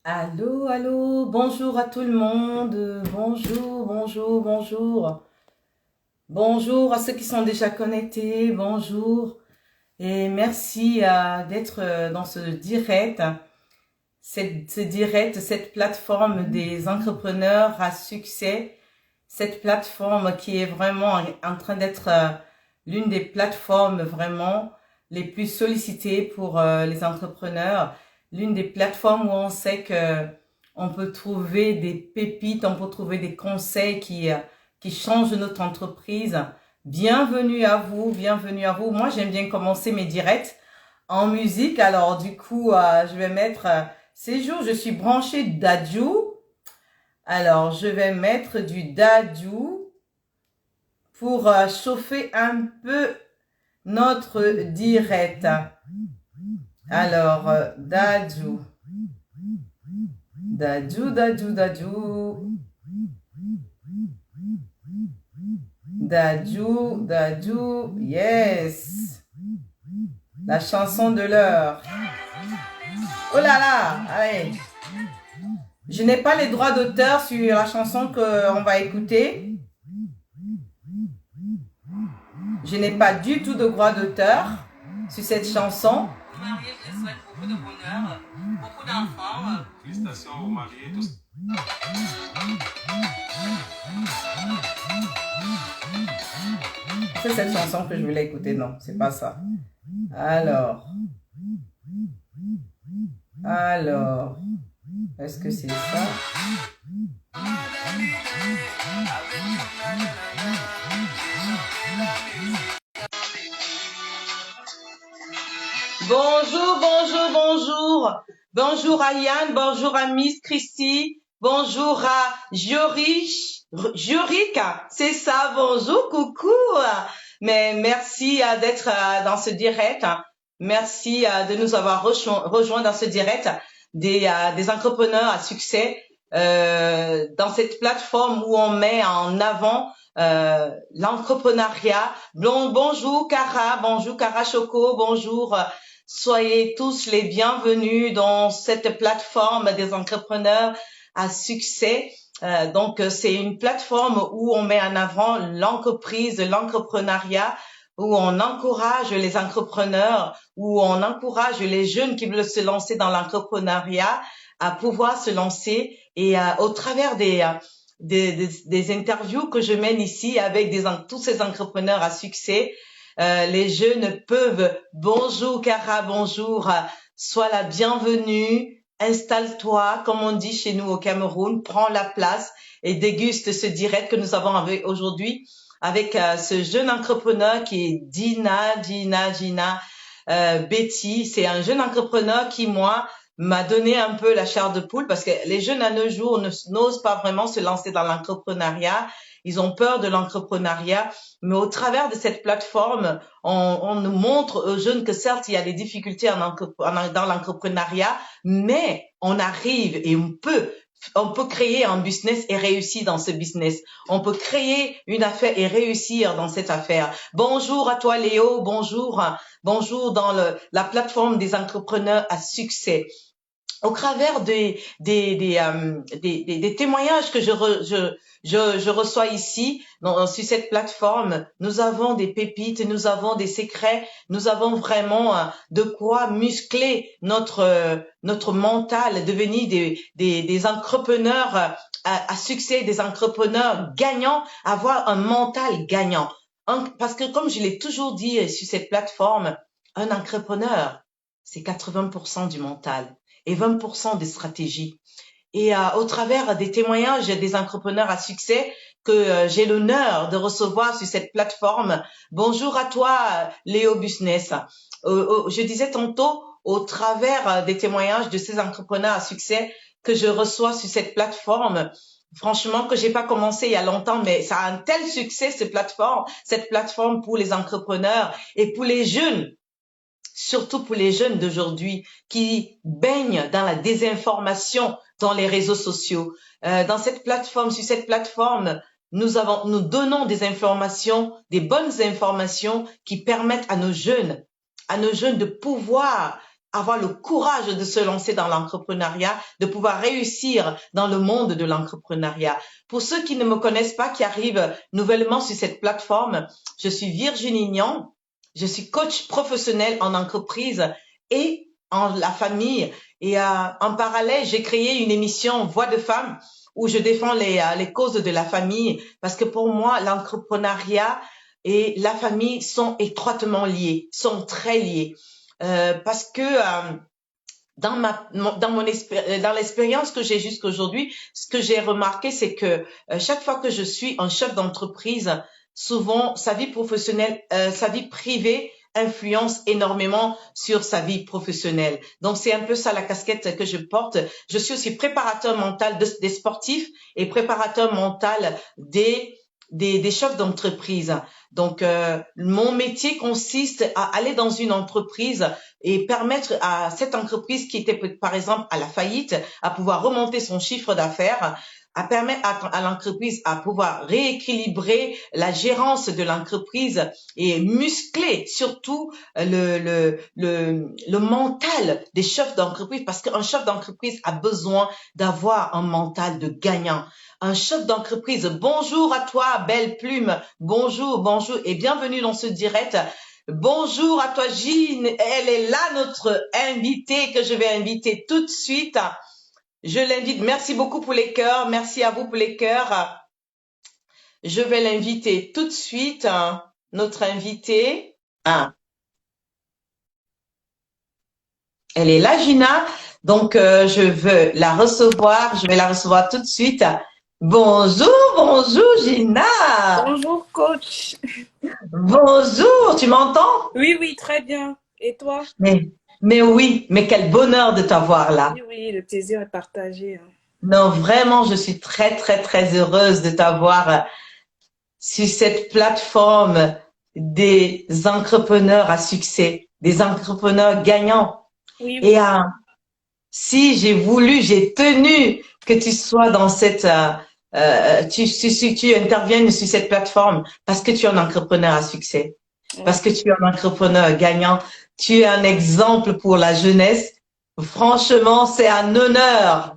Allô, allô, bonjour à tout le monde. Bonjour, bonjour, bonjour. Bonjour à ceux qui sont déjà connectés. Bonjour. Et merci d'être dans ce direct. Ce direct, cette plateforme des entrepreneurs à succès. Cette plateforme qui est vraiment en train d'être l'une des plateformes vraiment les plus sollicitées pour les entrepreneurs. L'une des plateformes où on sait que on peut trouver des pépites, on peut trouver des conseils qui changent notre entreprise. Bienvenue à vous, bienvenue à vous. Moi, j'aime bien commencer mes directs en musique. Alors, du coup, je vais mettre ces jours, je suis branchée d'Adju. Alors, je vais mettre du Dadju pour chauffer un peu notre direct. Alors, Dadju. Dadju, Dadju, Dadju. Dadju, Dadju, yes. La chanson de l'heure. Oh là là, allez. Je n'ai pas les droits d'auteur sur la chanson qu'on va écouter. Je n'ai pas du tout de droit d'auteur sur cette chanson. Mariée, je souhaite beaucoup de bonheur, beaucoup d'enfants. Félicitations aux mariés, tous. C'est cette chanson que je voulais écouter, non, c'est pas ça. Alors, est-ce que c'est ça? Bonjour, bonjour, bonjour. Bonjour à Yann, bonjour à Miss Christy, bonjour à Jurika, c'est ça, bonjour, coucou. Mais merci d'être dans ce direct. Merci de nous avoir rejoint dans ce direct des entrepreneurs à succès dans cette plateforme où on met en avant l'entrepreneuriat. Bonjour Cara Choco, bonjour. Soyez tous les bienvenus dans cette plateforme des entrepreneurs à succès. Donc, c'est une plateforme où on met en avant l'entreprise, l'entrepreneuriat, où on encourage les entrepreneurs, où on encourage les jeunes qui veulent se lancer dans l'entrepreneuriat à pouvoir se lancer et au travers des interviews que je mène ici avec tous ces entrepreneurs à succès, les jeunes peuvent, bonjour Cara, bonjour, sois la bienvenue, installe-toi, comme on dit chez nous au Cameroun, prends la place et déguste ce direct que nous avons aujourd'hui avec ce jeune entrepreneur qui est Dina Betty. C'est un jeune entrepreneur qui, moi, m'a donné un peu la chair de poule parce que les jeunes à nos jours n'osent pas vraiment se lancer dans l'entrepreneuriat. Ils ont peur de l'entrepreneuriat, mais au travers de cette plateforme, on nous montre aux jeunes que certes, il y a des difficultés dans l'entrepreneuriat, mais on arrive et on peut créer un business et réussir dans ce business. On peut créer une affaire et réussir dans cette affaire. Bonjour à toi, Léo. Bonjour dans la plateforme des entrepreneurs à succès. Au travers des témoignages que je reçois ici sur cette plateforme, nous avons des pépites, nous avons des secrets, nous avons vraiment de quoi muscler notre mental, devenir des entrepreneurs à succès, des entrepreneurs gagnants, avoir un mental gagnant. Parce que comme je l'ai toujours dit sur cette plateforme, un entrepreneur, c'est 80% du mental et 20% des stratégies. Et au travers des témoignages des entrepreneurs à succès que j'ai l'honneur de recevoir sur cette plateforme. Bonjour à toi, Léo Business. Je disais tantôt, au travers des témoignages de ces entrepreneurs à succès que je reçois sur cette plateforme, franchement, que j'ai pas commencé il y a longtemps, mais ça a un tel succès, cette plateforme pour les entrepreneurs et pour les jeunes, surtout pour les jeunes d'aujourd'hui qui baignent dans la désinformation dans les réseaux sociaux. Sur cette plateforme, nous donnons des informations, des bonnes informations qui permettent à nos jeunes de pouvoir avoir le courage de se lancer dans l'entrepreneuriat, de pouvoir réussir dans le monde de l'entrepreneuriat. Pour ceux qui ne me connaissent pas, qui arrivent nouvellement sur cette plateforme, je suis Virginie Nian, je suis coach professionnel en entreprise et en la famille. Et en parallèle, j'ai créé une émission Voix de femmes où je défends les causes de la famille parce que pour moi, l'entrepreneuriat et la famille sont étroitement liés, sont très liés. Parce que dans l'expérience que j'ai jusqu'à aujourd'hui, ce que j'ai remarqué, c'est que chaque fois que je suis un chef d'entreprise, souvent sa vie professionnelle, sa vie privée influence énormément sur sa vie professionnelle. Donc c'est un peu ça la casquette que je porte. Je suis aussi préparateur mental des sportifs et préparateur mental des chefs d'entreprise. Donc, mon métier consiste à aller dans une entreprise et permettre à cette entreprise qui était, par exemple, à la faillite, à pouvoir remonter son chiffre d'affaires, à permettre à l'entreprise à pouvoir rééquilibrer la gérance de l'entreprise et muscler surtout le mental des chefs d'entreprise parce qu'un chef d'entreprise a besoin d'avoir un mental de gagnant. Un chef d'entreprise, bonjour à toi, belle plume, bonjour, bonjour et bienvenue dans ce direct. Bonjour à toi, Jean, elle est là, notre invitée que je vais inviter tout de suite. Je l'invite, merci beaucoup pour les cœurs, merci à vous pour les cœurs. Je vais l'inviter tout de suite, notre invitée. Elle est là, Gina, donc je vais la recevoir tout de suite. Bonjour, bonjour Gina. Bonjour coach. Bonjour, tu m'entends? Oui, oui, très bien. Et toi? Mais oui, mais quel bonheur de t'avoir là. Oui, oui, le plaisir est partagé, hein. Non, vraiment, je suis très, très, très heureuse de t'avoir sur cette plateforme des entrepreneurs à succès, des entrepreneurs gagnants. Oui, Et oui. si j'ai voulu, j'ai tenu que tu sois dans cette, tu interviennes sur cette plateforme parce que tu es un entrepreneur à succès, Ouais. parce que tu es un entrepreneur gagnant, tu es un exemple pour la jeunesse. Franchement, c'est un honneur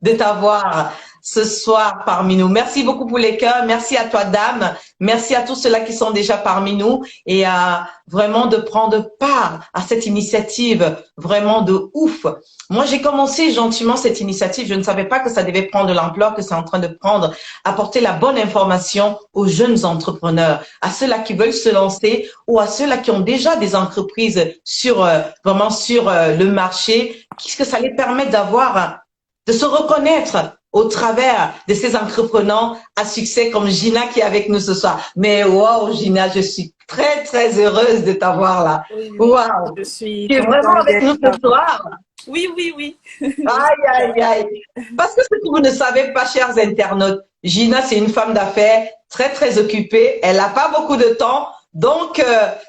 de t'avoir ce soir parmi nous. Merci beaucoup pour les cœurs. Merci à toi, dame. Merci à tous ceux-là qui sont déjà parmi nous et à vraiment de prendre part à cette initiative vraiment de ouf. Moi, j'ai commencé gentiment cette initiative. Je ne savais pas que ça devait prendre l'ampleur que c'est en train de prendre, apporter la bonne information aux jeunes entrepreneurs, à ceux-là qui veulent se lancer ou à ceux-là qui ont déjà des entreprises sur vraiment sur le marché, qu'est-ce que ça les permet d'avoir de se reconnaître au travers de ces entrepreneurs à succès comme Gina qui est avec nous ce soir. Mais wow, Gina, je suis très, très heureuse de t'avoir là. Oui, oui. Wow. Je suis Tu es vraiment contente avec nous d'être ce là. soir. Oui, oui, oui. Je Aïe, suis là. aïe, aïe. Parce que ce que vous ne savez pas, chers internautes, Gina, c'est une femme d'affaires très, très occupée. Elle n'a pas beaucoup de temps. Donc,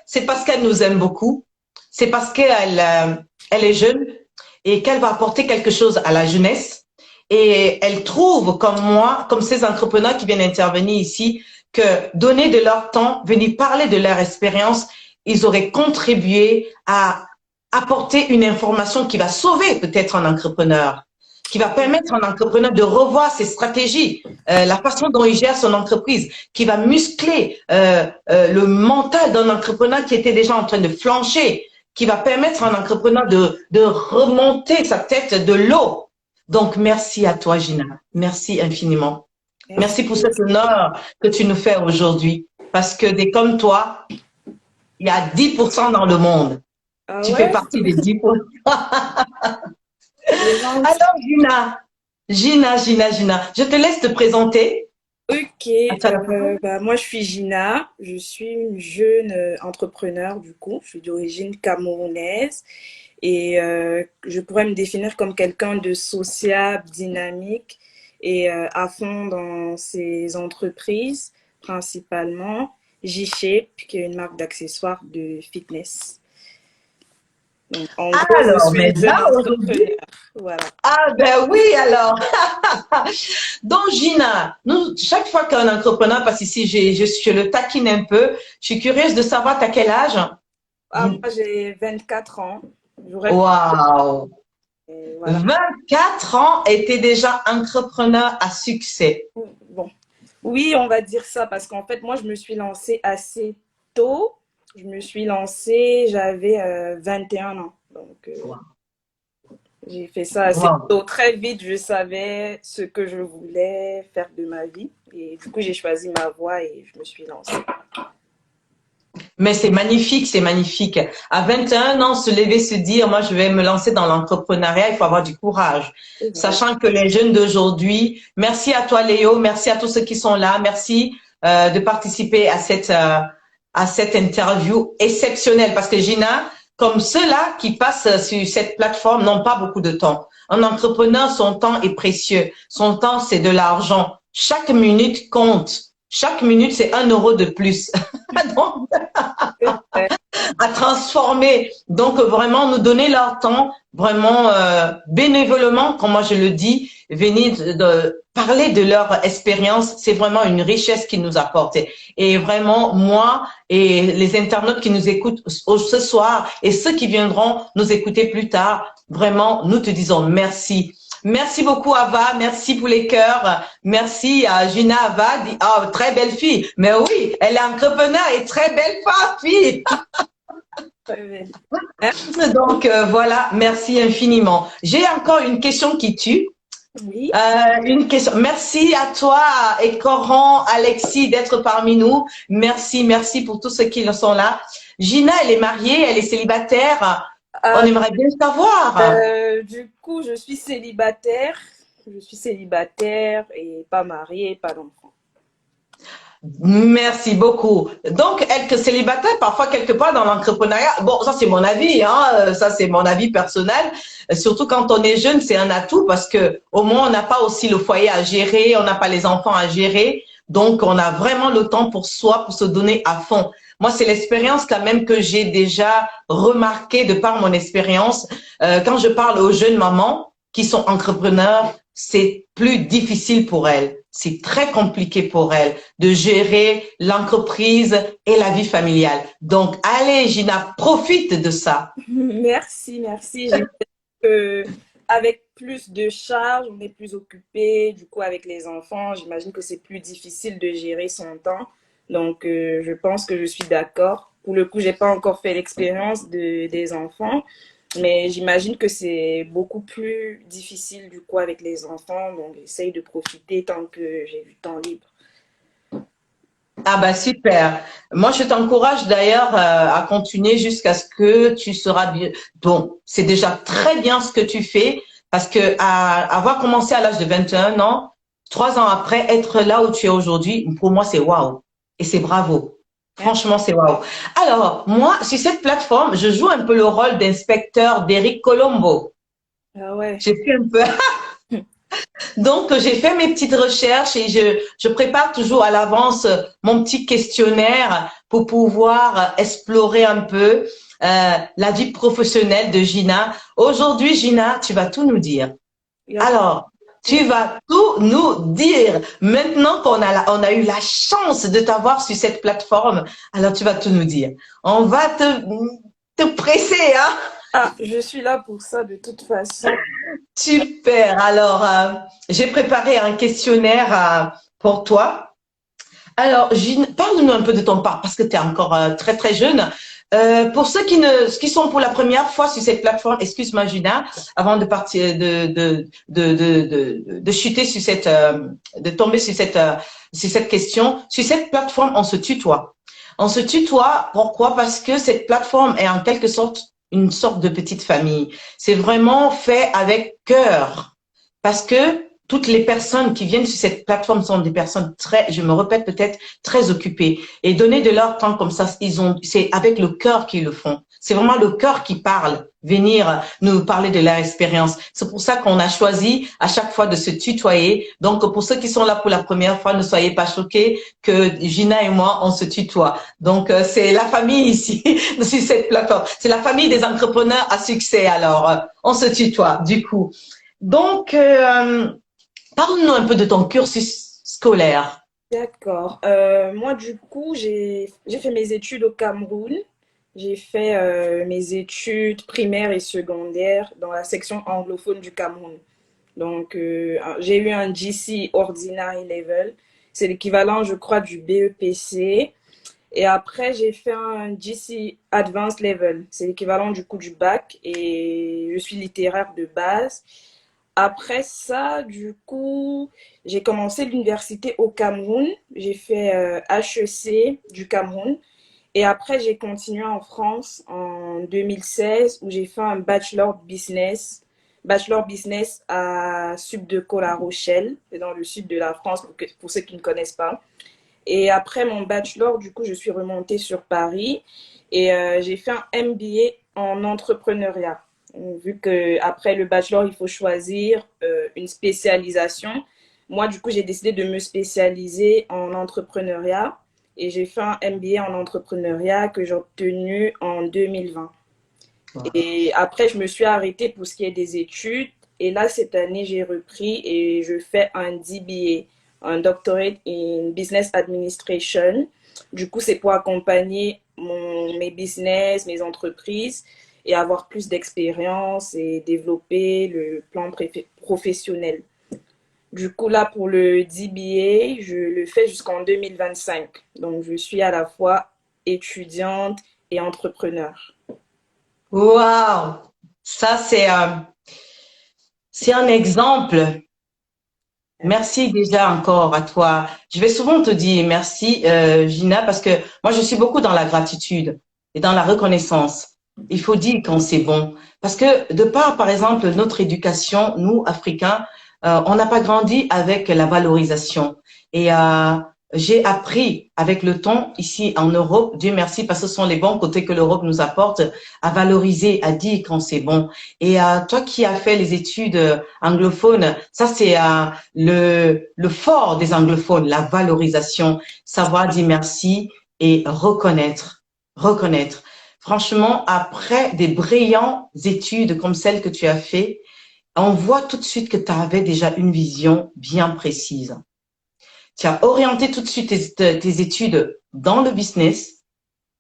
c'est parce qu'elle nous aime beaucoup. C'est parce qu'elle elle est jeune et qu'elle va apporter quelque chose à la jeunesse. Et elle trouve, comme moi, comme ces entrepreneurs qui viennent intervenir ici, que donner de leur temps, venir parler de leur expérience, ils auraient contribué à apporter une information qui va sauver peut-être un entrepreneur, qui va permettre à un entrepreneur de revoir ses stratégies, la façon dont il gère son entreprise, qui va muscler le mental d'un entrepreneur qui était déjà en train de flancher, qui va permettre à un entrepreneur de remonter sa tête de l'eau. Donc, merci à toi, Gina. Merci infiniment. Merci. Merci pour cet honneur que tu nous fais aujourd'hui. Parce que des comme toi, il y a 10% dans le monde. Ah Tu fais ouais? partie des 10%. C'est gentil. Alors, Gina, je te laisse te présenter. Ok, moi je suis Gina, je suis une jeune entrepreneur du coup, je suis d'origine camerounaise et je pourrais me définir comme quelqu'un de sociable, dynamique et à fond dans ses entreprises, principalement G-Shape, qui est une marque d'accessoires de fitness. Donc en gros, je Alors, suis mais une jeune là, aujourd'hui, entrepreneur. Voilà. ah ben oui, alors. Donc, Gina, nous, chaque fois qu'un entrepreneur, parce qu'ici, je le taquine un peu, je suis curieuse de savoir, t'as quel âge? Ah, moi j'ai 24 ans. J'aurais pu, Waouh! voilà. 24 ans et t'es déjà entrepreneur à succès. Bon, oui, on va dire ça parce qu'en fait, moi, je me suis lancée assez tôt. Je me suis lancée, j'avais 21 ans. Donc, j'ai fait ça assez Wow. tôt. Très vite, je savais ce que je voulais faire de ma vie. Et du coup, j'ai choisi ma voie et je me suis lancée. Mais c'est magnifique, c'est magnifique. À 21 ans, se lever, se dire, moi, je vais me lancer dans l'entrepreneuriat, il faut avoir du courage. C'est vrai. Sachant que les jeunes d'aujourd'hui, merci à toi, Léo, merci à tous ceux qui sont là, merci de participer à cette interview exceptionnelle. Parce que Gina, comme ceux-là qui passent sur cette plateforme, n'ont pas beaucoup de temps. Un entrepreneur, son temps est précieux. Son temps, c'est de l'argent. Chaque minute compte. Chaque minute, c'est 1 euro de plus. Donc, C'est vrai. à transformer. Donc vraiment nous donner leur temps, vraiment bénévolement, comme moi je le dis, venir de parler de leur expérience, c'est vraiment une richesse qu'ils nous apportent. Et vraiment, moi et les internautes qui nous écoutent ce soir et ceux qui viendront nous écouter plus tard, vraiment, nous te disons merci. Merci beaucoup Ava, merci pour les cœurs, merci à Gina Ava, oh, très belle fille, mais oui, elle est entrepreneur et très belle fille. Très bien. Merci. Donc voilà, merci infiniment. J'ai encore une question qui tue. Oui. Une question. Merci à toi et Coran, Alexis d'être parmi nous. Merci, merci pour tous ceux qui le sont là. Gina, elle est mariée, elle est célibataire. On Ah, aimerait bien savoir. du coup, je suis célibataire. Je suis célibataire et pas mariée, pas d'enfant. Merci beaucoup. Donc, être célibataire, parfois quelque part dans l'entrepreneuriat, bon, ça c'est mon avis, hein, ça c'est mon avis personnel. Surtout quand on est jeune, c'est un atout parce que au moins on n'a pas aussi le foyer à gérer, on n'a pas les enfants à gérer, donc on a vraiment le temps pour soi, pour se donner à fond. Moi, c'est l'expérience quand même que j'ai déjà remarqué de par mon expérience. Quand je parle aux jeunes mamans qui sont entrepreneurs, c'est plus difficile pour elles. C'est très compliqué pour elles de gérer l'entreprise et la vie familiale. Donc, allez, Gina, profite de ça. Merci, merci. J'imagine que avec plus de charges, on est plus occupé. Du coup, avec les enfants, j'imagine que c'est plus difficile de gérer son temps. Donc, je pense que je suis d'accord. Pour le coup, j'ai pas encore fait l'expérience des enfants, mais j'imagine que c'est beaucoup plus difficile du coup avec les enfants. Donc, j'essaye de profiter tant que j'ai du temps libre. Ah bah super. Moi, je t'encourage d'ailleurs à continuer jusqu'à ce que tu seras bien. Bon, c'est déjà très bien ce que tu fais parce que avoir commencé à l'âge de 21 ans, 3 ans après, être là où tu es aujourd'hui, pour moi, c'est waouh. Et c'est bravo. Merci. Franchement, c'est waouh. Alors, moi, sur cette plateforme, je joue un peu le rôle d'inspecteur d'Eric Colombo. Ah ouais. Je suis un peu donc, j'ai fait mes petites recherches et je prépare toujours à l'avance mon petit questionnaire pour pouvoir explorer un peu la vie professionnelle de Gina. Aujourd'hui, Gina, tu vas tout nous dire. Il y a Alors, tu vas tout nous dire. Maintenant on a eu la chance de t'avoir sur cette plateforme, alors tu vas tout nous dire. On va te presser, hein? Ah, je suis là pour ça de toute façon. Super. Alors, j'ai préparé un questionnaire pour toi. Alors, parle-nous un peu de ton parcours parce que tu es encore très très jeune. Pour ceux qui sont pour la première fois sur cette plateforme, excuse-moi Gina, avant de partir de chuter sur de tomber sur cette question, sur cette plateforme, on se tutoie. On se tutoie. Pourquoi? Parce que cette plateforme est en quelque sorte une sorte de petite famille. C'est vraiment fait avec cœur parce que toutes les personnes qui viennent sur cette plateforme sont des personnes très, je me répète peut-être, très occupées. Et donner de leur temps comme ça, c'est avec le cœur qu'ils le font. C'est vraiment le cœur qui parle, venir nous parler de leur expérience. C'est pour ça qu'on a choisi à chaque fois de se tutoyer. Donc, pour ceux qui sont là pour la première fois, ne soyez pas choqués que Gina et moi, on se tutoie. Donc, c'est la famille ici, sur cette plateforme. C'est la famille des entrepreneurs à succès. Alors, on se tutoie, du coup. Donc, parle-nous un peu de ton cursus scolaire. D'accord. Moi, du coup, j'ai fait mes études au Cameroun. J'ai fait mes études primaires et secondaires dans la section anglophone du Cameroun. Donc, j'ai eu un GC Ordinary Level. C'est l'équivalent, je crois, du BEPC. Et après, j'ai fait un GC Advanced Level. C'est l'équivalent du coup du bac. Et je suis littéraire de base. Après ça, du coup, j'ai commencé l'université au Cameroun. J'ai fait HEC du Cameroun. Et après, j'ai continué en France en 2016 où j'ai fait un bachelor business à Subdeco La Rochelle, c'est dans le sud de la France pour ceux qui ne connaissent pas. Et après mon bachelor, du coup, je suis remontée sur Paris et j'ai fait un MBA en entrepreneuriat. Vu que après le bachelor, il faut choisir une spécialisation. Moi, du coup, j'ai décidé de me spécialiser en entrepreneuriat et j'ai fait un MBA en entrepreneuriat que j'ai obtenu en 2020. Wow. Et après, je me suis arrêtée pour ce qui est des études. Et là, cette année, j'ai repris et je fais un DBA, un Doctorate in Business Administration. Du coup, c'est pour accompagner mes business, mes entreprises et avoir plus d'expérience et développer le plan professionnel. Du coup, là, pour le DBA, je le fais jusqu'en 2025. Donc, je suis à la fois étudiante et entrepreneur. Wow. Ça, c'est un exemple. Merci déjà encore à toi. Je vais souvent te dire merci, Gina, parce que moi, je suis beaucoup dans la gratitude et dans la reconnaissance. Il faut dire quand c'est bon. Parce que de par exemple, notre éducation, nous, Africains, on n'a pas grandi avec la valorisation. Et j'ai appris avec le temps ici en Europe, Dieu merci, parce que ce sont les bons côtés que l'Europe nous apporte, à valoriser, à dire quand c'est bon. Et toi qui as fait les études anglophones, ça c'est le fort des anglophones, la valorisation, savoir dire merci et reconnaître, reconnaître. Franchement, après des brillantes études comme celles que tu as fait, on voit tout de suite que tu avais déjà une vision bien précise. Tu as orienté tout de suite tes études dans le business,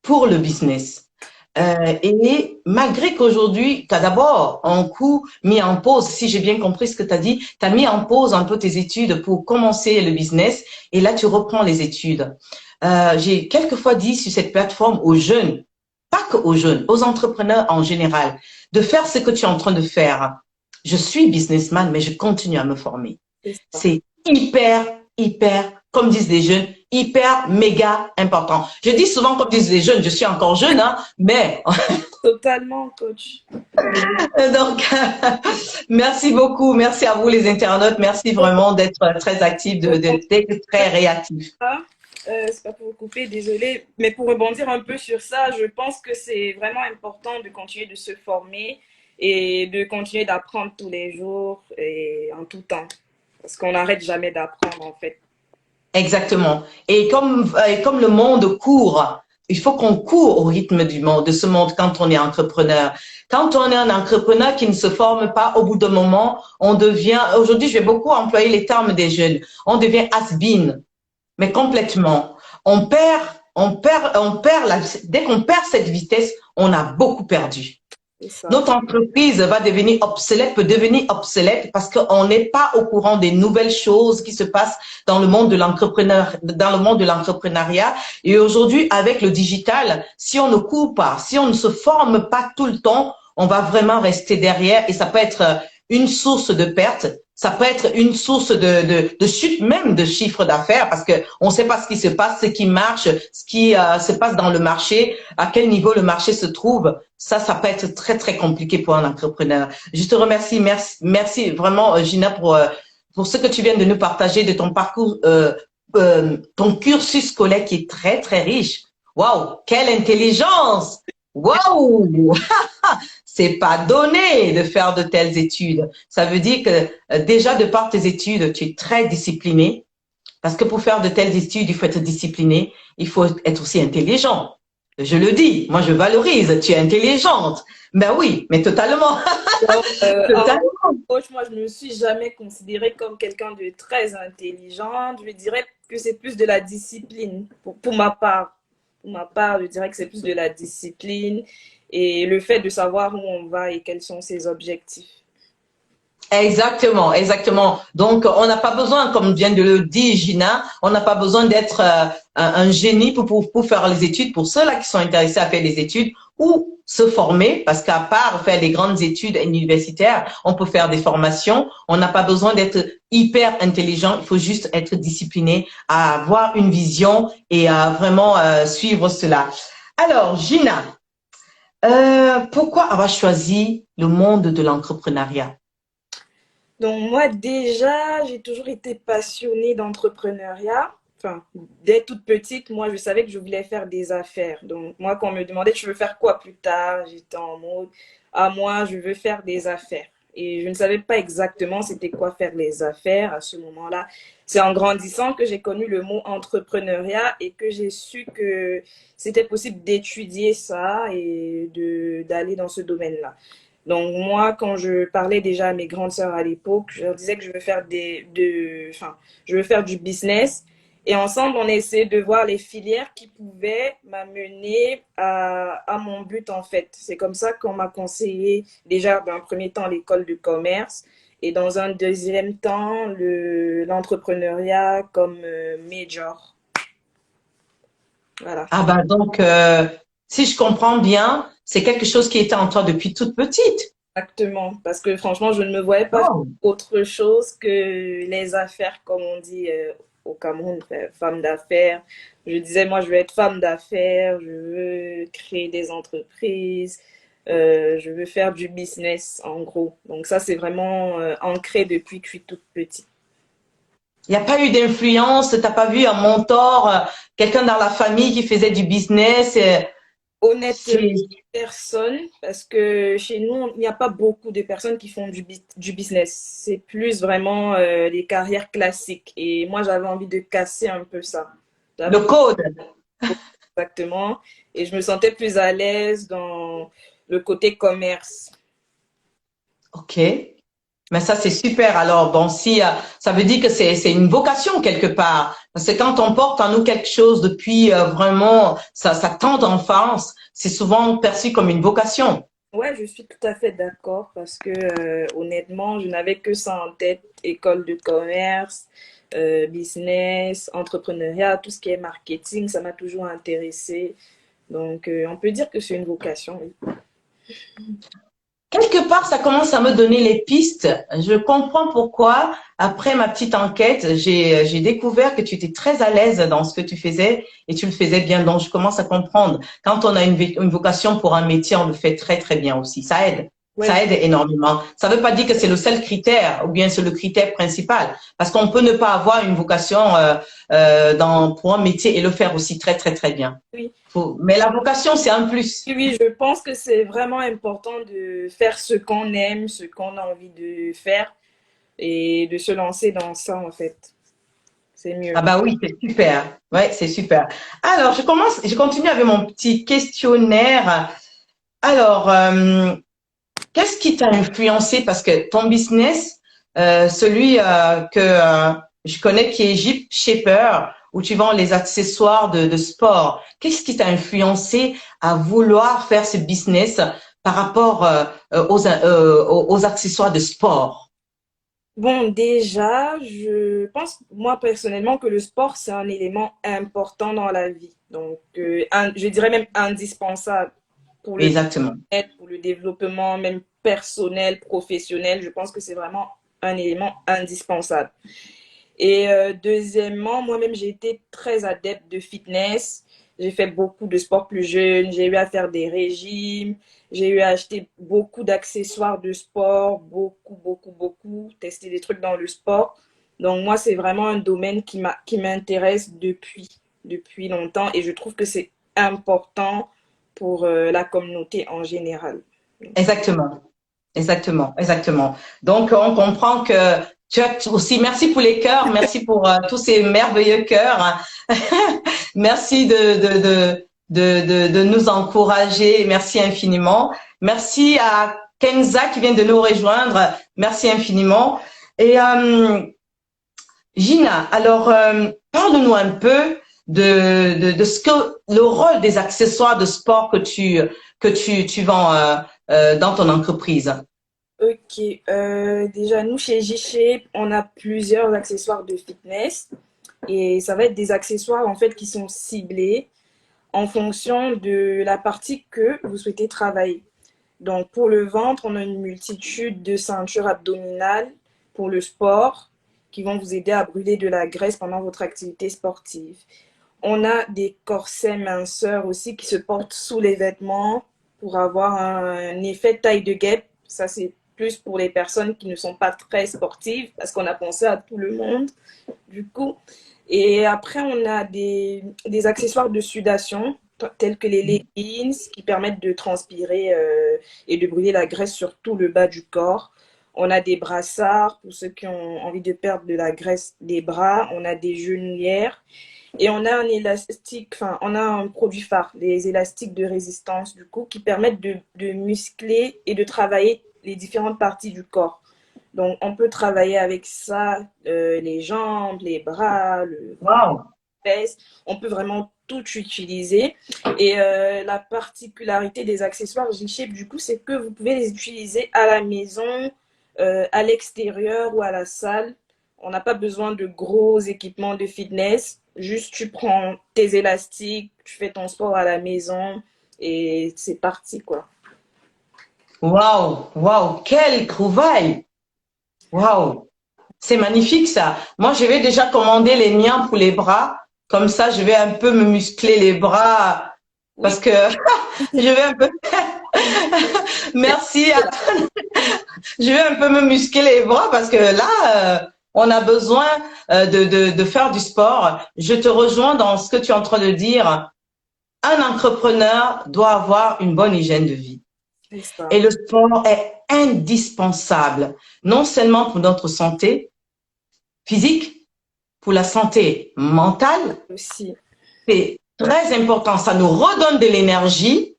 pour le business. Et malgré qu'aujourd'hui, tu as d'abord un coup mis en pause, si j'ai bien compris ce que tu as dit, tu as mis en pause un peu tes études pour commencer le business et là, tu reprends les études. J'ai quelquefois dit sur cette plateforme aux jeunes, pas que aux jeunes, aux entrepreneurs en général, de faire ce que tu es en train de faire. Je suis businessman, mais je continue à me former. C'est ça. C'est hyper, comme disent les jeunes, hyper, méga important. Je dis souvent, comme disent les jeunes, je suis encore jeune, hein, mais Totalement, coach. donc, merci beaucoup. Merci à vous, les internautes. Merci vraiment d'être très actifs, d'être très réactifs. C'est pas pour vous couper, désolé, mais pour rebondir un peu sur ça, je pense que c'est vraiment important de continuer de se former et de continuer d'apprendre tous les jours et en tout temps, parce qu'on n'arrête jamais d'apprendre en fait. Exactement. Et comme le monde court, il faut qu'on court au rythme du monde, de ce monde quand on est entrepreneur. Quand on est un entrepreneur qui ne se forme pas, au bout d'un moment, on devient, aujourd'hui, je vais beaucoup employer les termes des jeunes, on devient has-been, mais complètement. Dès qu'on perd cette vitesse, on a beaucoup perdu. C'est ça. Notre entreprise va devenir obsolète, peut devenir obsolète parce qu'on n'est pas au courant des nouvelles choses qui se passent dans le monde de dans le monde de l'entrepreneuriat. Et aujourd'hui, avec le digital, si on ne court pas, si on ne se forme pas tout le temps, on va vraiment rester derrière et ça peut être une source de perte. Ça peut être une source de chute même de chiffre d'affaires parce que on ne sait pas ce qui se passe, ce qui marche, ce qui se passe dans le marché, à quel niveau le marché se trouve. Ça peut être très, très compliqué pour un entrepreneur. Je te remercie. Merci vraiment, Gina, pour ce que tu viens de nous partager de ton parcours, ton cursus scolaire qui est très, très riche. Waouh, quelle intelligence! Waouh! C'est pas donné de faire de telles études. Ça veut dire que déjà de par tes études, tu es très discipliné. Parce que pour faire de telles études, il faut être discipliné. Il faut être aussi intelligent. Je le dis, moi je valorise, tu es intelligente. Ben oui, mais totalement. Donc, Totalement. coach, moi, je ne me suis jamais considérée comme quelqu'un de très intelligent. Je dirais que c'est plus de la discipline pour ma part. Pour ma part, je dirais que c'est plus de la discipline et le fait de savoir où on va et quels sont ses objectifs. Exactement, exactement. Donc, on n'a pas besoin, comme vient de le dire Gina, on n'a pas besoin d'être un génie pour faire les études. Pour ceux-là qui sont intéressés à faire des études ou se former, parce qu'à part faire des grandes études universitaires, on peut faire des formations. On n'a pas besoin d'être hyper intelligent. Il faut juste être discipliné, à avoir une vision et à vraiment suivre cela. Alors, Gina, pourquoi avoir choisi le monde de l'entrepreneuriat? Donc moi déjà, j'ai toujours été passionnée d'entrepreneuriat. Enfin, dès toute petite, moi je savais que je voulais faire des affaires. Donc moi quand on me demandait tu veux faire quoi plus tard, j'étais en mode ah moi je veux faire des affaires. Et je ne savais pas exactement c'était quoi faire les affaires à ce moment-là. C'est en grandissant que j'ai connu le mot entrepreneuriat et que j'ai su que c'était possible d'étudier ça et de d'aller dans ce domaine-là. Donc moi, quand je parlais déjà à mes grandes sœurs à l'époque, je leur disais que je veux faire je veux faire du business. Et ensemble, on essayait de voir les filières qui pouvaient m'amener à mon but en fait. C'est comme ça qu'on m'a conseillé déjà dans un premier temps l'école de commerce et dans un deuxième temps l'entrepreneuriat comme major. Voilà. Ah bah donc, si je comprends bien, c'est quelque chose qui était en toi depuis toute petite. Exactement, parce que franchement, je ne me voyais pas faire Oh. autre chose que les affaires, comme on dit au Cameroun, femme d'affaires. Je disais, moi, je veux être femme d'affaires, je veux créer des entreprises, je veux faire du business, en gros. Donc ça, c'est vraiment ancré depuis que je suis toute petite. Il n'y a pas eu d'influence, t'as pas vu un mentor, quelqu'un dans la famille qui faisait du business. Honnêtement, C'est, personne, parce que chez nous, il n'y a pas beaucoup de personnes qui font du business. C'est plus vraiment les carrières classiques. Et moi, j'avais envie de casser un peu ça. le J'avais code. exactement. Et je me sentais plus à l'aise dans le côté commerce. Ok. Mais ça, c'est super. Alors, bon, si, ça veut dire que c'est une vocation quelque part. Parce que quand on porte en nous quelque chose depuis vraiment sa tendre enfance, c'est souvent perçu comme une vocation. Ouais, je suis tout à fait d'accord parce que honnêtement, je n'avais que ça en tête, école de commerce, business, entrepreneuriat, tout ce qui est marketing, ça m'a toujours intéressé. Donc, on peut dire que c'est une vocation, oui. Quelque part, ça commence à me donner les pistes. Je comprends pourquoi, après ma petite enquête, j'ai découvert que tu étais très à l'aise dans ce que tu faisais et tu le faisais bien. Donc, je commence à comprendre. Quand on a une vocation pour un métier, on le fait très, très bien aussi. Ça aide. Ouais, Ça aide énormément. Ça ne veut pas dire que c'est le seul critère ou bien c'est le critère principal. Parce qu'on peut ne pas avoir une vocation pour un métier et le faire aussi très, très, très bien. oui. Mais la vocation, c'est un plus. Oui, oui, je pense que c'est vraiment important de faire ce qu'on aime, ce qu'on a envie de faire et de se lancer dans ça, en fait. C'est Ah mieux. bah oui, c'est super. Ouais, c'est super. Alors, je continue avec mon petit questionnaire. Alors, qu'est-ce qui t'a influencé? Parce que ton business, celui que je connais qui est Jeep Shaper, où tu vends les accessoires de sport, qu'est-ce qui t'a influencé à vouloir faire ce business par rapport aux accessoires de sport? Bon, déjà, je pense, moi, personnellement, que le sport, c'est un élément important dans la vie. Donc, je dirais même indispensable pour le Exactement. bien-être, pour le développement, même personnel, professionnel. Je pense que c'est vraiment un élément indispensable. Et deuxièmement, moi-même, j'ai été très adepte de fitness. J'ai fait beaucoup de sport plus jeune. J'ai eu à faire des régimes. J'ai eu à acheter beaucoup d'accessoires de sport, beaucoup, beaucoup, beaucoup, tester des trucs dans le sport. Donc moi, c'est vraiment un domaine qui m'intéresse depuis longtemps et je trouve que c'est important pour la communauté en général. Exactement. Exactement, exactement. Donc, on comprend que tu as aussi, merci pour les cœurs, merci pour tous ces merveilleux cœurs. Merci de nous encourager, merci infiniment. Merci à Kenza qui vient de nous rejoindre, merci infiniment. Et Gina, alors, parle-nous un peu de ce que le rôle des accessoires de sport tu vends dans ton entreprise. Ok, déjà nous chez G-Shape, on a plusieurs accessoires de fitness et ça va être des accessoires en fait qui sont ciblés en fonction de la partie que vous souhaitez travailler. Donc pour le ventre, on a une multitude de ceintures abdominales pour le sport qui vont vous aider à brûler de la graisse pendant votre activité sportive. On a des corsets minceurs aussi qui se portent sous les vêtements pour avoir un effet taille de guêpe. Ça, c'est plus pour les personnes qui ne sont pas très sportives parce qu'on a pensé à tout le monde, du coup. Et après, on a des accessoires de sudation tels que les leggings qui permettent de transpirer et de brûler la graisse sur tout le bas du corps. On a des brassards pour ceux qui ont envie de perdre de la graisse des bras. On a des genouillères et on a un élastique, enfin, on a un produit phare, les élastiques de résistance, du coup, qui permettent de muscler et de travailler les différentes parties du corps. Donc, on peut travailler avec ça, les jambes, les bras, le ventre, Wow. les fesses. On peut vraiment tout utiliser. Et la particularité des accessoires G-Shape, du coup, c'est que vous pouvez les utiliser à la maison, à l'extérieur ou à la salle. On n'a pas besoin de gros équipements de fitness. Juste, tu prends tes élastiques, tu fais ton sport à la maison et c'est parti, quoi. Waouh, waouh, quelle trouvaille! Waouh, c'est magnifique ça. Moi, je vais déjà commander les miens pour les bras. Comme ça, je vais un peu me muscler les bras parce Oui, que je vais un peu. Merci. Je vais un peu me muscler les bras parce que là, on a besoin de faire du sport. Je te rejoins dans ce que tu es en train de dire. Un entrepreneur doit avoir une bonne hygiène de vie. c'est ça Et le sport est indispensable, non seulement pour notre santé physique, pour la santé mentale. aussi. C'est très important. Ça nous redonne de l'énergie.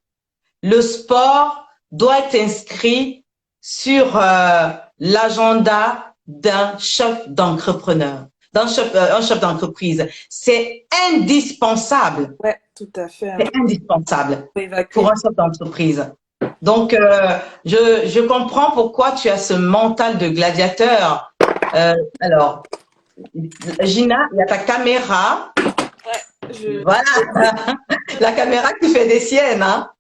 Le sport doit être inscrit sur l'agenda d'un chef d'entrepreneur, un chef d'entreprise. C'est indispensable. Ouais, tout à fait, hein. C'est indispensable Pour évacuer pour un chef d'entreprise. Donc, je comprends pourquoi tu as ce mental de gladiateur. Alors, Gina, il y a ta caméra. je, Voilà, la caméra qui fait des siennes, hein.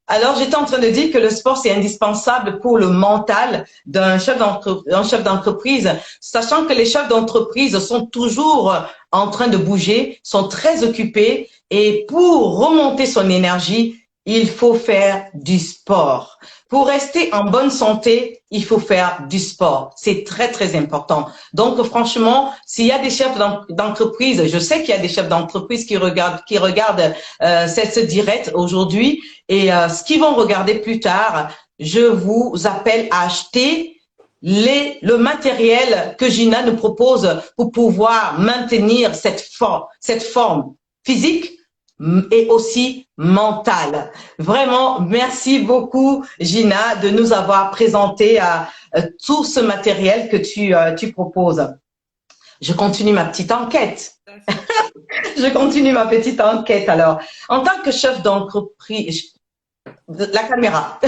Alors, j'étais en train de dire que le sport, c'est indispensable pour le mental d'un chef d'entreprise, sachant que les chefs d'entreprise sont toujours en train de bouger, sont très occupés et pour remonter son énergie, il faut faire du sport. Pour rester en bonne santé, il faut faire du sport. C'est très, très important. Donc, franchement, s'il y a des chefs d'entreprise, je sais qu'il y a des chefs d'entreprise qui regardent cette direct aujourd'hui et ce qu'ils vont regarder plus tard, je vous appelle à acheter le matériel que Gina nous propose pour pouvoir maintenir cette forme physique et aussi mentale. Vraiment, merci beaucoup Gina de nous avoir présenté tout ce matériel que tu proposes. Je continue ma petite enquête. Je continue ma petite enquête alors. En tant que chef d'entreprise, la caméra.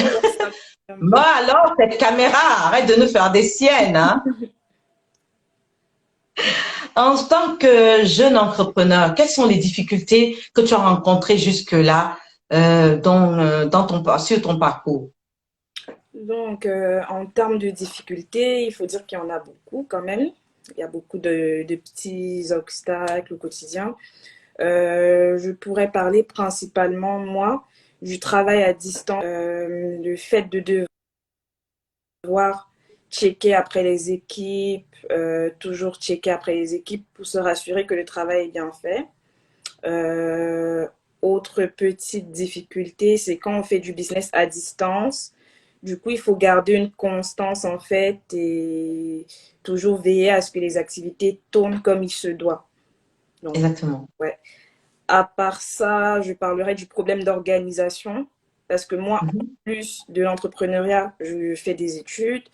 Bon alors, cette caméra, arrête de nous faire des siennes, hein. En tant que jeune entrepreneur, quelles sont les difficultés que tu as rencontrées jusque-là sur ton parcours? Donc, en termes de difficultés, il faut dire qu'il y en a beaucoup quand même. Il y a beaucoup de petits obstacles au quotidien. Je pourrais parler principalement, moi, du travail à distance, le fait de devoir checker après les équipes, toujours checker après les équipes pour se rassurer que le travail est bien fait. Euh, Autre petite difficulté, c'est quand on fait du business à distance. Du coup, il faut garder une constance en fait et toujours veiller à ce que les activités tournent comme il se doit. Donc, Exactement. ouais. À part ça, je parlerai du problème d'organisation parce que moi, en Mhm. plus de l'entrepreneuriat, je fais des études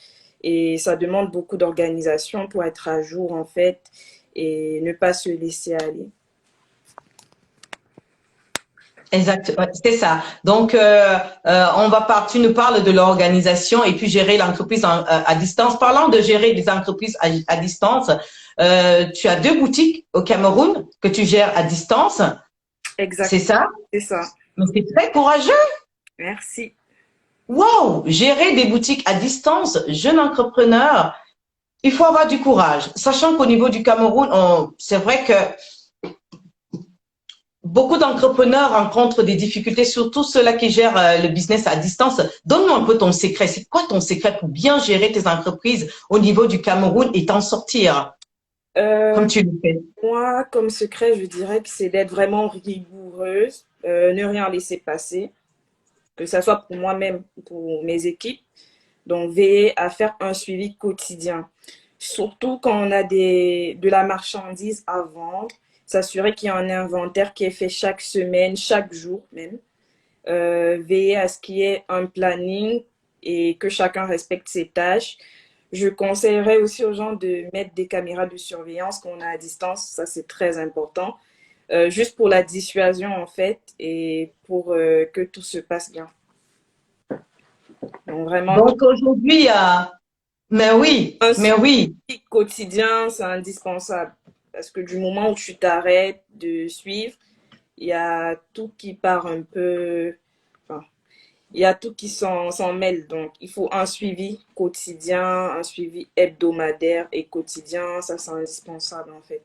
et ça demande beaucoup d'organisation pour être à jour en fait et ne pas se laisser aller. Exact, ouais, c'est ça. Donc, tu nous parles de l'organisation et puis gérer l'entreprise à distance. Parlant de gérer des entreprises à distance, tu as 2 boutiques au Cameroun que tu gères à distance, c'est Exactement, ça? c'est ça. Mais c'est très courageux. Merci. Wow, gérer des boutiques à distance, jeune entrepreneur, il faut avoir du courage. Sachant qu'au niveau du Cameroun, c'est vrai que beaucoup d'entrepreneurs rencontrent des difficultés, surtout ceux-là qui gèrent le business à distance. Donne-moi un peu ton secret. C'est quoi ton secret pour bien gérer tes entreprises au niveau du Cameroun et t'en sortir comme Euh, tu le fais? Moi, comme secret, je dirais que c'est d'être vraiment rigoureuse, ne rien laisser passer, que ça soit pour moi-même ou pour mes équipes. Donc, veiller à faire un suivi quotidien. Surtout quand on a de la marchandise à vendre, s'assurer qu'il y a un inventaire qui est fait chaque semaine, chaque jour même. Veiller à ce qu'il y ait un planning et que chacun respecte ses tâches. Je conseillerais aussi aux gens de mettre des caméras de surveillance qu'on a à distance, ça c'est très important, juste pour la dissuasion en fait et pour que tout se passe bien. Donc vraiment, Donc aujourd'hui, un mais oui. suivi quotidien, c'est indispensable parce que du moment où tu t'arrêtes de suivre, il y a tout qui part un peu, enfin, il y a tout qui s'en mêle. Donc, il faut un suivi quotidien, un suivi hebdomadaire et quotidien. Ça, c'est indispensable, en fait.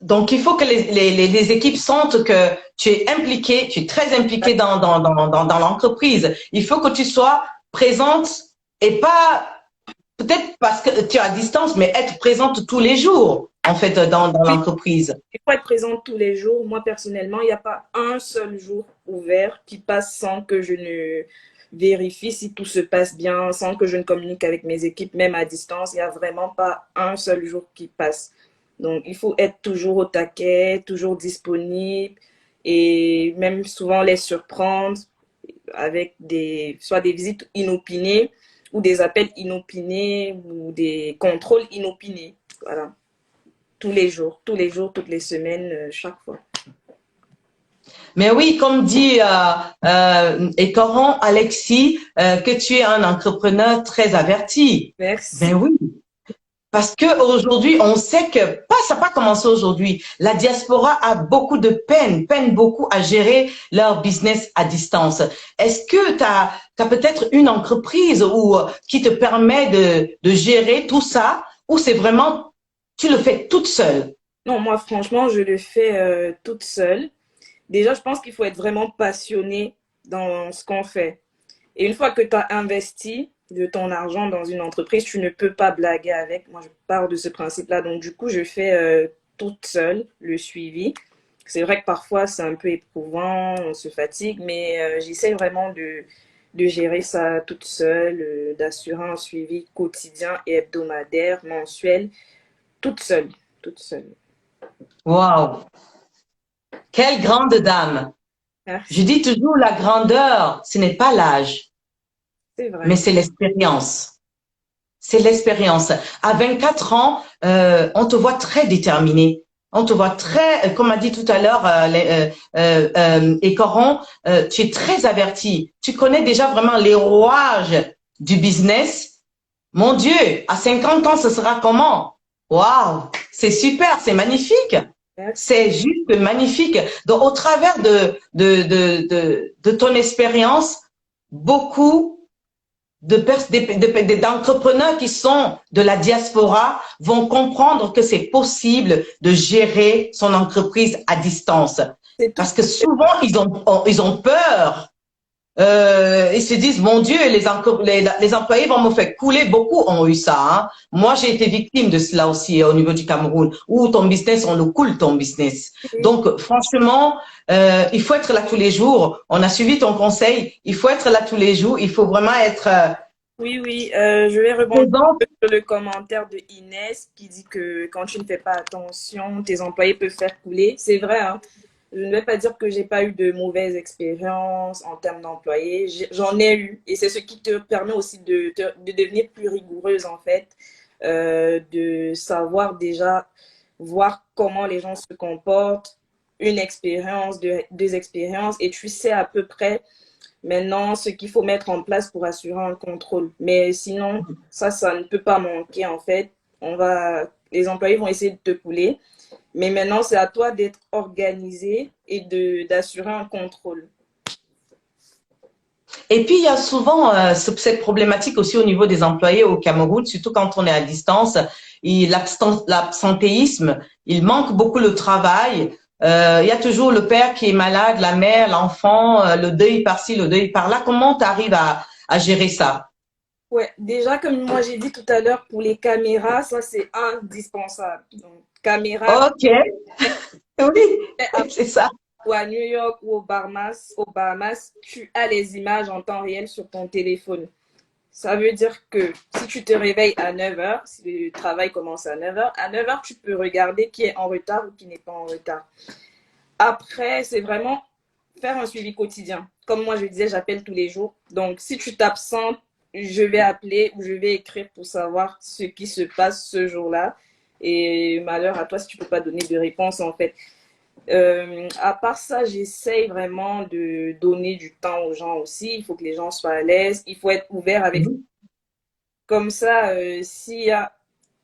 Donc il faut que les équipes sentent que tu es impliqué, tu es très impliqué dans l'entreprise. Il faut que tu sois présente et pas peut-être parce que tu es à distance, mais être présente tous les jours, en fait, dans Oui, l'entreprise. il faut être présente tous les jours. Moi, personnellement, il n'y a pas un seul jour ouvert qui passe sans que je ne vérifie si tout se passe bien, sans que je ne communique avec mes équipes, même à distance. Il n'y a vraiment pas un seul jour qui passe. Donc, il faut être toujours au taquet, toujours disponible et même souvent les surprendre avec soit des visites inopinées ou des appels inopinés ou des contrôles inopinés. Voilà. Tous les jours, toutes les semaines, chaque fois. Mais oui, comme dit et Coran Alexis, que tu es un entrepreneur très averti. Ben Merci. oui, parce que aujourd'hui, on sait que ça n'a pas commencé aujourd'hui. La diaspora a beaucoup de peine beaucoup à gérer leur business à distance. Est-ce que tu as peut-être une entreprise qui te permet de gérer tout ça, ou c'est vraiment tu le fais toute seule? Non, moi, franchement, je le fais toute seule. Déjà, je pense qu'il faut être vraiment passionné dans ce qu'on fait. Et une fois que tu as investi de ton argent dans une entreprise, tu ne peux pas blaguer avec. Moi, je pars de ce principe-là. Donc, du coup, je fais toute seule le suivi. C'est vrai que parfois, c'est un peu éprouvant, on se fatigue, mais j'essaie vraiment de gérer ça toute seule, d'assurer un suivi quotidien et hebdomadaire, mensuel, toute seule, toute seule. Waouh, quelle grande dame! Je Merci, dis toujours la grandeur, ce n'est pas l'âge, c'est mais vrai. c'est l'expérience. C'est l'expérience. À 24 ans, on te voit très déterminé. On te voit très, comme a dit tout à l'heure et Coran, tu es très averti. Tu connais déjà vraiment les rouages du business. Mon Dieu, à 50 ans, ce sera comment? Waouh, c'est super, c'est magnifique. Merci. C'est juste magnifique. Donc, au travers de ton expérience, beaucoup d'entrepreneurs qui sont de la diaspora vont comprendre que c'est possible de gérer son entreprise à distance. C'est tout. Parce que souvent, ils ont peur. Ils se disent, mon Dieu, les employés vont me faire couler. Beaucoup ont eu ça. Hein. Moi, j'ai été victime de cela aussi au niveau du Cameroun, où ton business, on le coule ton business. Donc, franchement, il faut être là tous les jours. On a suivi ton conseil. Il faut être là tous les jours. Il faut vraiment être Oui, oui, je vais rebondir présent. sur le commentaire de Inès qui dit que quand tu ne fais pas attention, tes employés peuvent faire couler. C'est vrai, hein. Je ne vais pas dire que j'ai pas eu de mauvaises expériences en termes d'employés. J'en ai eu. Et c'est ce qui te permet aussi de devenir plus rigoureuse, en fait. de savoir déjà voir comment les gens se comportent, une expérience, deux expériences, et tu sais à peu près maintenant ce qu'il faut mettre en place pour assurer un contrôle. Mais sinon, ça ne peut pas manquer en fait. Les employés vont essayer de te couler. Mais maintenant, c'est à toi d'être organisé et d'assurer un contrôle. Et puis, il y a souvent cette problématique aussi au niveau des employés au Cameroun, surtout quand on est à distance. L'absentéisme, il manque beaucoup le travail. Il y a toujours le père qui est malade, la mère, l'enfant, le deuil par-ci, le deuil par-là. Comment tu arrives à gérer ça? Ouais, déjà, comme moi j'ai dit tout à l'heure, pour les caméras, ça c'est indispensable. Donc, caméra, Ok, oui, c'est ça. ou à New York ou aux Bahamas, tu as les images en temps réel sur ton téléphone. Ça veut dire que si tu te réveilles à 9 heures, si le travail commence à 9 heures, à 9 heures, tu peux regarder qui est en retard ou qui n'est pas en retard. Après, c'est vraiment faire un suivi quotidien. Comme moi, je disais, j'appelle tous les jours. Donc, si tu t'absentes, je vais appeler ou je vais écrire pour savoir ce qui se passe ce jour-là. Et malheur à toi si tu ne peux pas donner de réponse, en fait. À part ça, j'essaye vraiment de donner du temps aux gens aussi. Il faut que les gens soient à l'aise. Il faut être ouvert avec. Comme ça, s'il y a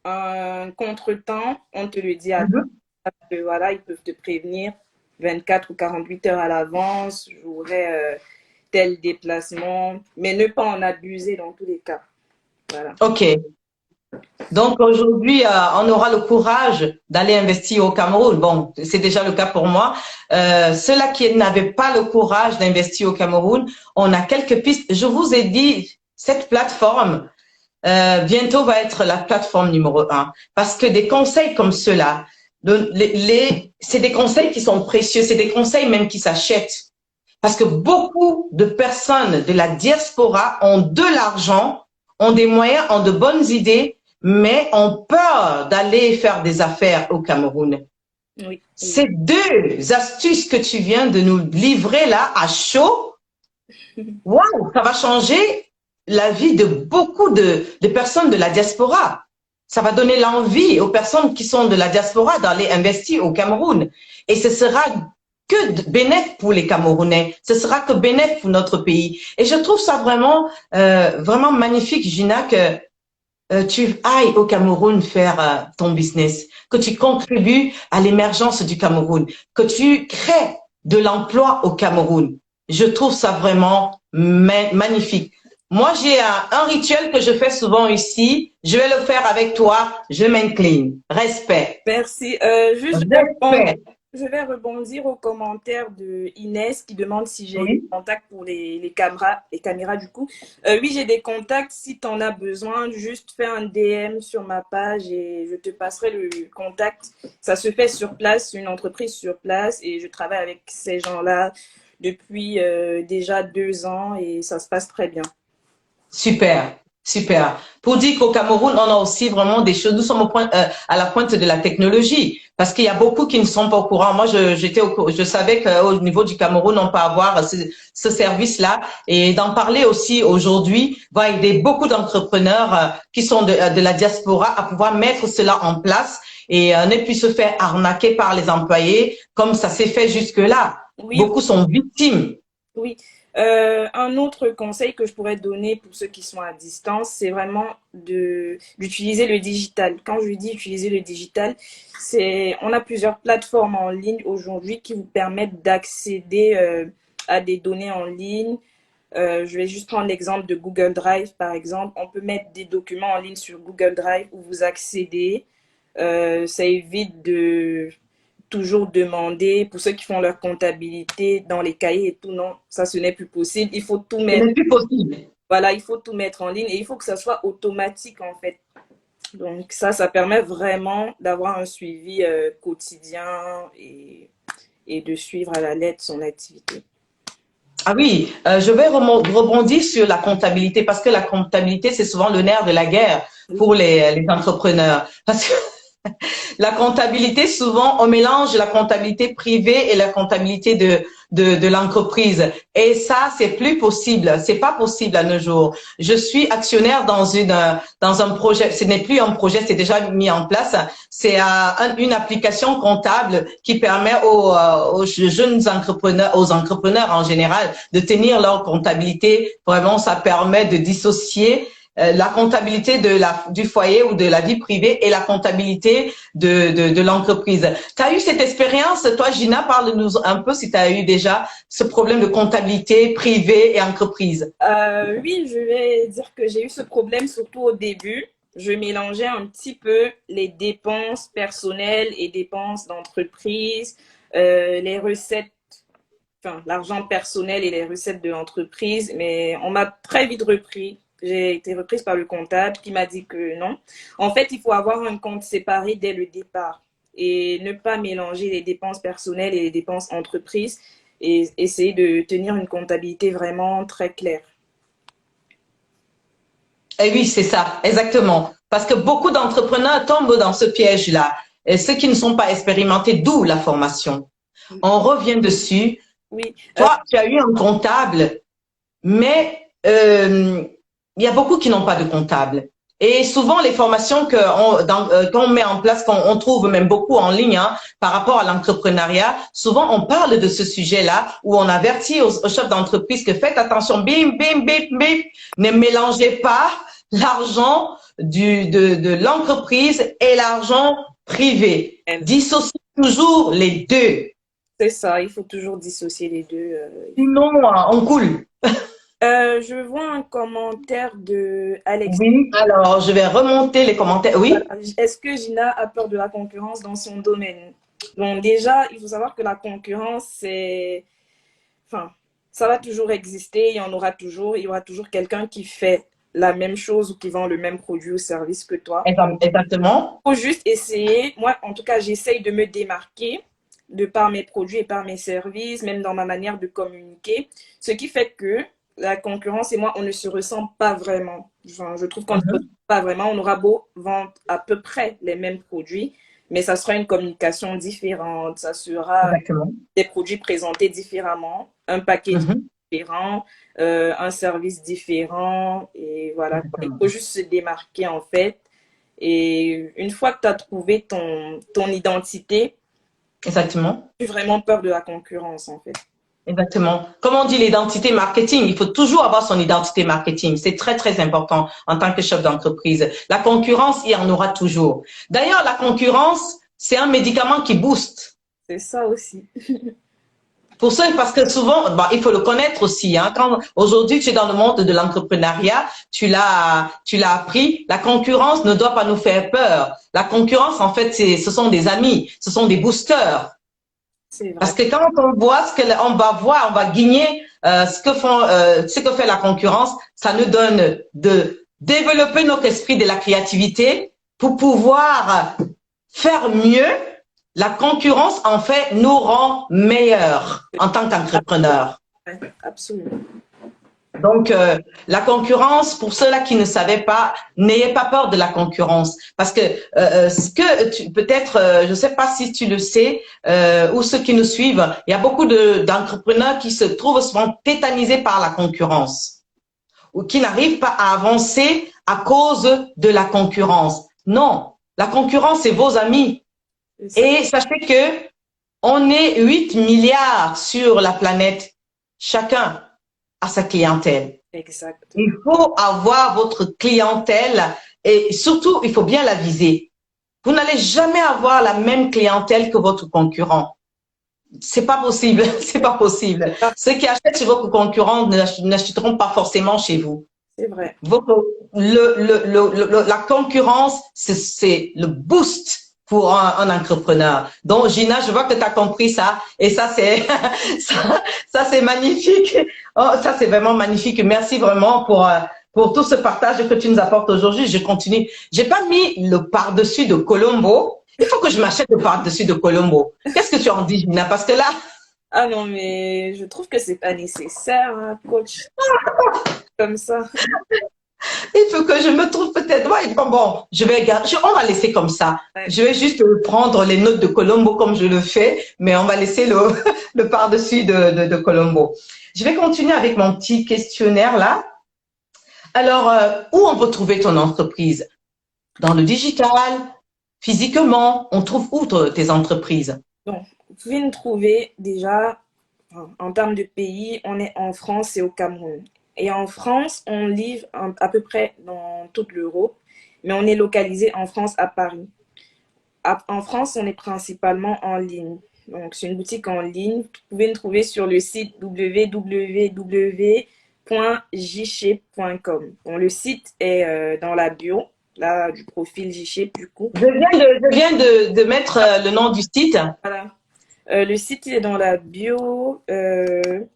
un contretemps, on te le dit à Mhm. voilà, ils peuvent te prévenir 24 ou 48 heures à l'avance. J'aurai tel déplacement, mais ne pas en abuser dans tous les cas. Voilà. Ok. Donc aujourd'hui, on aura le courage d'aller investir au Cameroun. Bon, c'est déjà le cas pour moi. Ceux-là qui n'avaient pas le courage d'investir au Cameroun, on a quelques pistes. Je vous ai dit, cette plateforme, bientôt va être la plateforme numéro un. Parce que des conseils comme ceux-là, c'est des conseils qui sont précieux, c'est des conseils même qui s'achètent. Parce que beaucoup de personnes de la diaspora ont de l'argent, ont des moyens, ont de bonnes idées, mais ont peur d'aller faire des affaires au Cameroun. Oui, oui. Ces deux astuces que tu viens de nous livrer là à chaud, waouh, ça va changer la vie de beaucoup de personnes de la diaspora. Ça va donner l'envie aux personnes qui sont de la diaspora d'aller investir au Cameroun. Et ce sera que bénéfique pour les Camerounais. Ce sera que bénéfique pour notre pays. Et je trouve ça vraiment, vraiment magnifique, Gina, que tu ailles au Cameroun faire ton business, que tu contribues à l'émergence du Cameroun, que tu crées de l'emploi au Cameroun. Je trouve ça vraiment magnifique. Moi, j'ai un rituel que je fais souvent ici. Je vais le faire avec toi. Je m'incline. Respect. Merci. Juste, Respect. je vais rebondir aux commentaires de Inès qui demande si j'ai des Oui. contacts pour les caméras du coup. Oui, j'ai des contacts. Si tu en as besoin, juste fais un DM sur ma page et je te passerai le contact. Ça se fait sur place, une entreprise sur place et je travaille avec ces gens-là depuis déjà 2 ans et ça se passe très bien. Super, super. Pour dire qu'au Cameroun, on a aussi vraiment des choses. Nous sommes à la pointe de la technologie parce qu'il y a beaucoup qui ne sont pas au courant. Moi, je savais qu'au niveau du Cameroun, on peut avoir ce service-là et d'en parler aussi aujourd'hui va aider beaucoup d'entrepreneurs qui sont de la diaspora à pouvoir mettre cela en place et ne plus se faire arnaquer par les employés comme ça s'est fait jusque-là. Oui, Beaucoup sont victimes. oui. Un autre conseil que je pourrais donner pour ceux qui sont à distance, c'est vraiment d'utiliser le digital. Quand je dis utiliser le digital, on a plusieurs plateformes en ligne aujourd'hui qui vous permettent d'accéder à des données en ligne. Je vais juste prendre l'exemple de Google Drive, par exemple. On peut mettre des documents en ligne sur Google Drive où vous accédez. Ça évite de toujours demander pour ceux qui font leur comptabilité dans les cahiers et tout. Non, ça, ce n'est plus possible. Il faut tout Ce mettre. n'est plus possible. Voilà, il faut tout mettre en ligne et il faut que ça soit automatique, en fait. Donc, ça permet vraiment d'avoir un suivi quotidien et de suivre à la lettre son activité. Ah oui, je vais rebondir sur la comptabilité parce que la comptabilité, c'est souvent le nerf de la guerre pour les entrepreneurs. Parce que La comptabilité, souvent, on mélange la comptabilité privée et la comptabilité de l'entreprise. Et ça, c'est plus possible. C'est pas possible à nos jours. Je suis actionnaire dans un projet. Ce n'est plus un projet, c'est déjà mis en place. C'est une application comptable qui permet aux jeunes entrepreneurs, aux entrepreneurs en général, de tenir leur comptabilité. Vraiment, ça permet de dissocier la comptabilité du foyer ou de la vie privée et la comptabilité de l'entreprise. Tu as eu cette expérience, toi, Gina, parle-nous un peu si tu as eu déjà ce problème de comptabilité privée et entreprise. Oui, je vais dire que j'ai eu ce problème surtout au début. Je mélangeais un petit peu les dépenses personnelles et dépenses d'entreprise, les recettes, enfin l'argent personnel et les recettes de l'entreprise, mais on m'a très vite repris. J'ai été reprise par le comptable qui m'a dit que non. En fait, il faut avoir un compte séparé dès le départ et ne pas mélanger les dépenses personnelles et les dépenses entreprises et essayer de tenir une comptabilité vraiment très claire. Et oui, c'est ça, exactement. Parce que beaucoup d'entrepreneurs tombent dans ce piège-là. Et ceux qui ne sont pas expérimentés, d'où la formation. On revient dessus. Oui, Toi, tu as eu un comptable, mais il y a beaucoup qui n'ont pas de comptable. Et souvent, les formations qu'on met en place, qu'on trouve même beaucoup en ligne par rapport à l'entrepreneuriat, souvent on parle de ce sujet-là où on avertit aux chefs d'entreprise que faites attention, bim, bim, bim, bim, ne mélangez pas l'argent de l'entreprise et l'argent privé. Dissociez toujours les deux. c'est ça, il faut toujours dissocier les deux. Sinon, on coule. Je vois un commentaire de Alex. Oui, alors je vais remonter les commentaires. Oui, Est-ce que Gina a peur de la concurrence dans son domaine? Bon, déjà, il faut savoir que la concurrence, c'est... Enfin, ça va toujours exister, il y en aura toujours. Il y aura toujours quelqu'un qui fait la même chose ou qui vend le même produit ou service que toi. exactement. Il faut juste essayer. Moi, en tout cas, j'essaye de me démarquer de par mes produits et par mes services, même dans ma manière de communiquer. Ce qui fait que la concurrence et moi, on ne se ressent pas vraiment. Enfin, je trouve qu'on ne se ressent pas vraiment. On aura beau vendre à peu près les mêmes produits, mais ça sera une communication différente. Ça sera Exactement. des produits présentés différemment, un paquet Mhm. différent, un service différent. Et voilà, il Exactement. faut juste se démarquer en fait. Et une fois que tu as trouvé ton identité, Exactement. j'ai vraiment peur de la concurrence en fait. Exactement. Comme on dit l'identité marketing, il faut toujours avoir son identité marketing. C'est très, très important en tant que chef d'entreprise. La concurrence, il y en aura toujours. D'ailleurs, la concurrence, c'est un médicament qui booste. C'est ça aussi. Pour ça, parce que souvent, bah, il faut le connaître aussi. Quand aujourd'hui tu es dans le monde de l'entrepreneuriat, tu l'as appris. La concurrence ne doit pas nous faire peur. La concurrence, en fait, ce sont des amis, ce sont des boosters. C'est vrai. Parce que quand on voit on va voir, on va guigner ce que fait la concurrence, ça nous donne de développer notre esprit de la créativité pour pouvoir faire mieux. La concurrence, en fait, nous rend meilleurs en tant qu'entrepreneurs. Ouais, absolument. Donc, la concurrence, pour ceux-là qui ne savaient pas, n'ayez pas peur de la concurrence. Parce que peut-être, je ne sais pas si tu le sais, ou ceux qui nous suivent, il y a beaucoup d'entrepreneurs qui se trouvent souvent tétanisés par la concurrence ou qui n'arrivent pas à avancer à cause de la concurrence. Non, la concurrence, c'est vos amis. Et sachez que on est 8 milliards sur la planète. Chacun à sa clientèle. Exactement. Il faut avoir votre clientèle et surtout, il faut bien la viser. Vous n'allez jamais avoir la même clientèle que votre concurrent. C'est pas possible, c'est pas possible. Ceux qui achètent chez votre concurrent n'achèteront pas forcément chez vous. C'est vrai. La concurrence, c'est le boost pour un entrepreneur. Donc, Gina, je vois que tu as compris ça. Et ça, c'est ça c'est magnifique. Oh, ça, c'est vraiment magnifique. Merci vraiment pour tout ce partage que tu nous apportes aujourd'hui. Je continue. J'ai pas mis le par-dessus de Colombo. Il faut que je m'achète le par-dessus de Colombo. Qu'est-ce que tu en dis, Gina? Parce que là, Ah non, mais je trouve que c'est pas nécessaire, hein, coach, comme ça. Il faut que je me trouve peut-être. Ouais, bon, je vais garder, on va laisser comme ça. Ouais. Je vais juste prendre les notes de Colombo comme je le fais, mais on va laisser le par-dessus de Colombo. Je vais continuer avec mon petit questionnaire là. Alors, où on peut trouver ton entreprise? Dans le digital, physiquement, on trouve où tes entreprises? Donc, vous pouvez nous trouver déjà, en termes de pays, on est en France et au Cameroun. Et en France, on livre à peu près dans toute l'Europe, mais on est localisé en France à Paris. En France, on est principalement en ligne. Donc, c'est une boutique en ligne. Vous pouvez nous trouver sur le site www.jshape.com. Bon, le site est dans la bio, là, du profil Jshape, du coup. Je viens de mettre le nom du site. Voilà. Le site il est dans la bio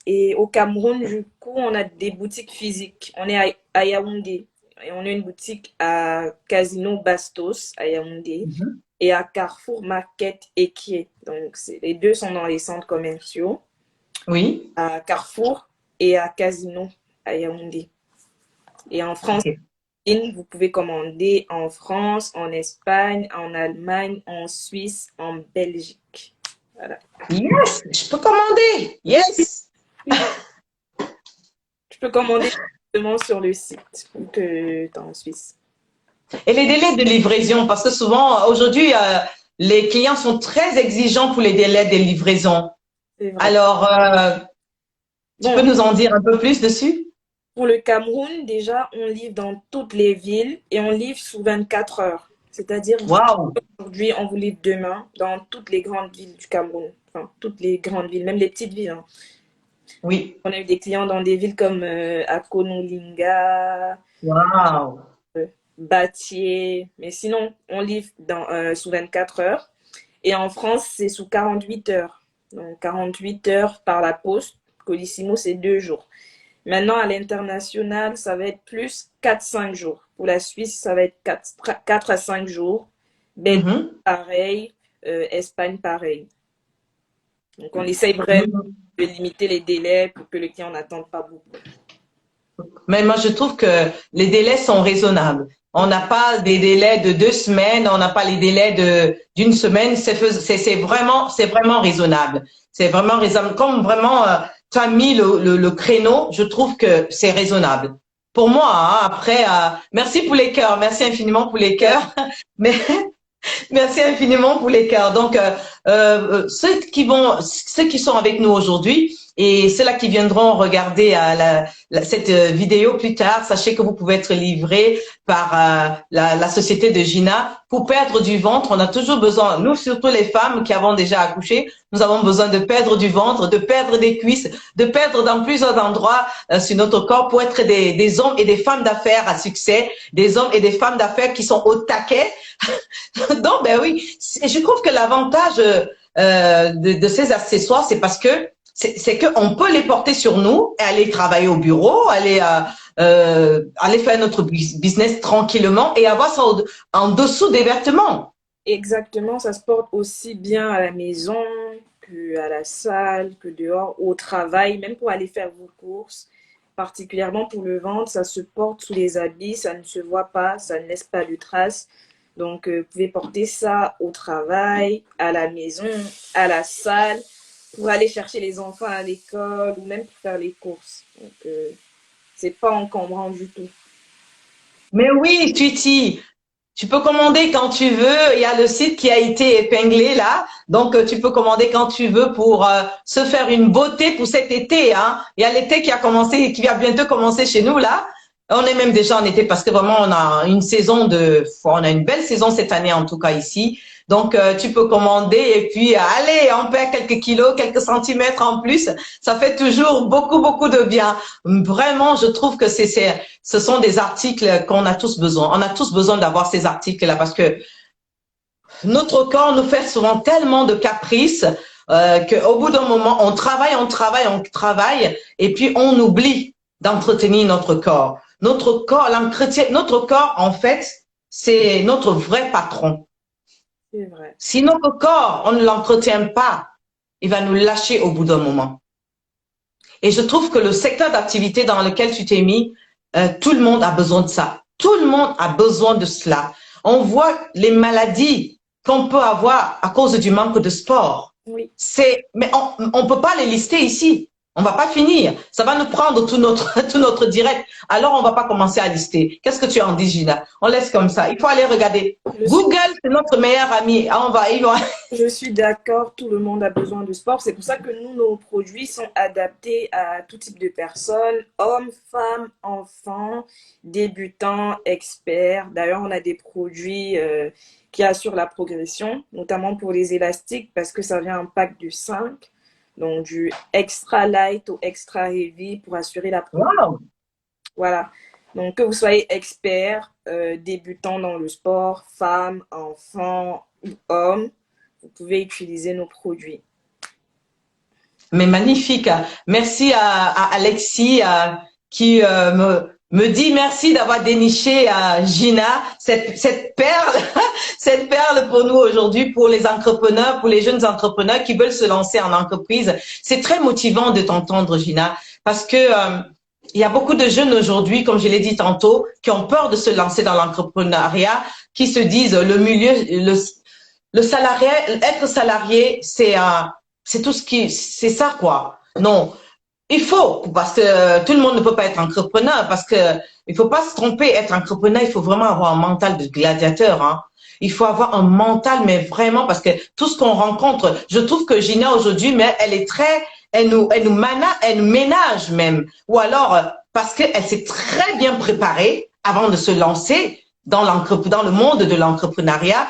et au Cameroun, du coup, on a des boutiques physiques. On est à Yaoundé et on a une boutique à Casino Bastos à Yaoundé et à Carrefour Market Equier. Donc, les deux sont dans les centres commerciaux, Oui. à Carrefour et à Casino à Yaoundé. Et en France, Ok. vous pouvez commander en France, en Espagne, en Allemagne, en Suisse, en Belgique. Voilà. Yes, je peux commander. Yes. Tu peux commander directement sur le site ou que tu es en Suisse. Et les délais de livraison, parce que souvent, aujourd'hui, les clients sont très exigeants pour les délais de livraison. C'est vrai. Alors, tu peux Bon, nous en dire un peu plus dessus? pour le Cameroun, déjà, on livre dans toutes les villes et on livre sous 24 heures. C'est-à-dire, Waouh. aujourd'hui, on vous livre demain dans toutes les grandes villes du Cameroun. Enfin, toutes les grandes villes, même les petites villes, hein. Oui. On a eu des clients dans des villes comme Akonolinga, Waouh. Batier. Mais sinon, on livre sous 24 heures. Et en France, c'est sous 48 heures. Donc, 48 heures par la poste. Colissimo, c'est 2 jours. Maintenant, à l'international, ça va être plus 4-5 jours. Pour la Suisse, ça va être 4 à 5 jours. Belgique, Mhm. pareil. Espagne, pareil. Donc, on essaye vraiment de limiter les délais pour que le client n'attende pas beaucoup. Mais moi, je trouve que les délais sont raisonnables. On n'a pas des délais de 2 semaines, on n'a pas les délais d'une semaine. C'est vraiment raisonnable. C'est vraiment raisonnable. Comme vraiment, tu as mis le créneau, je trouve que c'est raisonnable. Pour moi, hein, après, merci pour les cœurs, merci infiniment pour les cœurs. Mais merci infiniment pour les cœurs. Donc, ceux qui sont avec nous aujourd'hui et ceux-là qui viendront regarder cette vidéo plus tard, sachez que vous pouvez être livrés par la société de Gina. Pour perdre du ventre, on a toujours besoin, nous surtout les femmes qui avons déjà accouché, nous avons besoin de perdre du ventre, de perdre des cuisses, de perdre dans plusieurs endroits sur notre corps pour être des hommes et des femmes d'affaires à succès, des hommes et des femmes d'affaires qui sont au taquet. Donc, ben oui, je trouve que l'avantage de ces accessoires, c'est parce que c'est qu'on peut les porter sur nous et aller travailler au bureau, aller faire notre business tranquillement et avoir ça en dessous des vêtements. Exactement, ça se porte aussi bien à la maison qu'à la salle, que dehors, au travail, même pour aller faire vos courses. Particulièrement pour le ventre, ça se porte sous les habits, ça ne se voit pas, ça ne laisse pas de traces. Donc, vous pouvez porter ça au travail, à la maison, à la salle, pour aller chercher les enfants à l'école ou même pour faire les courses. Donc, c'est pas encombrant du tout. Mais oui, Twitty, tu peux commander quand tu veux. Il y a le site qui a été épinglé là. Donc, tu peux commander quand tu veux pour se faire une beauté pour cet été, hein. Il y a l'été qui a commencé, qui va bientôt commencer chez nous là. On est même déjà en été parce que vraiment, on a une belle saison cette année en tout cas ici. Donc, tu peux commander et puis, allez, on perd quelques kilos, quelques centimètres en plus. Ça fait toujours beaucoup, beaucoup de bien. Vraiment, je trouve que ce sont des articles qu'on a tous besoin. On a tous besoin d'avoir ces articles-là parce que notre corps nous fait souvent tellement de caprices qu'au bout d'un moment, on travaille, et puis on oublie d'entretenir notre corps. Notre corps, en fait, c'est notre vrai patron. C'est vrai. Si notre corps, on ne l'entretient pas, il va nous lâcher au bout d'un moment. Et je trouve que le secteur d'activité dans lequel tu t'es mis, tout le monde a besoin de ça. Tout le monde a besoin de cela. On voit les maladies qu'on peut avoir à cause du manque de sport. Oui. Mais on peut pas les lister ici. On va pas finir. Ça va nous prendre tout notre direct. Alors, on va pas commencer à lister. Qu'est-ce que tu en dis, Gina? On laisse comme ça. Il faut aller regarder. Google, c'est notre meilleur ami. Ah, Je suis d'accord, tout le monde a besoin de sport. C'est pour ça que nous, nos produits sont adaptés à tout type de personnes, hommes, femmes, enfants, débutants, experts. D'ailleurs, on a des produits qui assurent la progression, notamment pour les élastiques, parce que ça vient en pack de 5. Donc, du extra light au extra heavy pour assurer la progression. Wow. Voilà. Donc, que vous soyez expert, débutant dans le sport, femme, enfant ou homme, vous pouvez utiliser nos produits. Mais magnifique. Merci à Alexis qui me dit merci d'avoir déniché Gina, cette perle, cette perle pour nous aujourd'hui, pour les entrepreneurs, pour les jeunes entrepreneurs qui veulent se lancer en entreprise. C'est très motivant de t'entendre, Gina, parce que il y a beaucoup de jeunes aujourd'hui, comme je l'ai dit tantôt, qui ont peur de se lancer dans l'entrepreneuriat, qui se disent le salarié, être salarié, c'est tout c'est ça quoi. Non, il faut, parce que tout le monde ne peut pas être entrepreneur, parce que il faut pas se tromper, être entrepreneur, il faut vraiment avoir un mental de gladiateur, hein. Il faut avoir un mental, mais vraiment, parce que tout ce qu'on rencontre, je trouve que Gina aujourd'hui, mais elle est très, elle nous ménage même. Ou alors, parce qu'elle s'est très bien préparée avant de se lancer dans le monde de l'entrepreneuriat,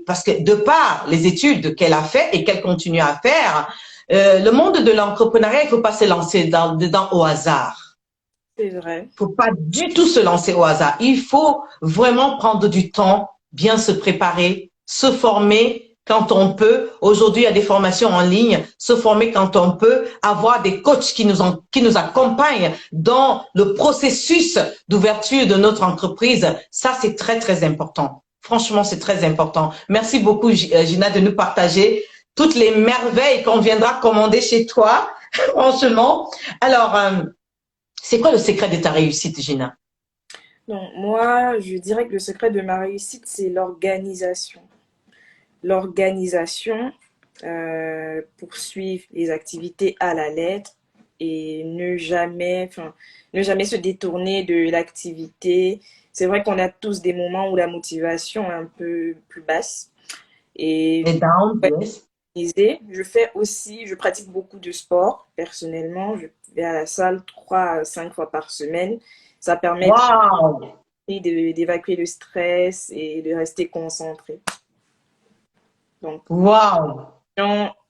parce que de par les études qu'elle a fait et qu'elle continue à faire, le monde de l'entrepreneuriat, il faut pas se lancer dedans au hasard. C'est vrai. Il faut pas du tout se lancer au hasard. Il faut vraiment prendre du temps, bien se préparer, se former quand on peut. Aujourd'hui, il y a des formations en ligne, se former quand on peut, avoir des coachs qui nous accompagnent dans le processus d'ouverture de notre entreprise. Ça, c'est très, très important. Franchement, c'est très important. Merci beaucoup, Gina, de nous partager toutes les merveilles qu'on viendra commander chez toi, franchement. Alors, c'est quoi le secret de ta réussite, Gina? Donc, moi, je dirais que le secret de ma réussite, c'est l'organisation. L'organisation, poursuivre les activités à la lettre et ne jamais se détourner de l'activité. C'est vrai qu'on a tous des moments où la motivation est un peu plus basse. Et down, yes. je pratique beaucoup de sport personnellement. Je vais à la salle 3 à 5 fois par semaine. Ça permet d'évacuer le stress et de rester concentré. Donc,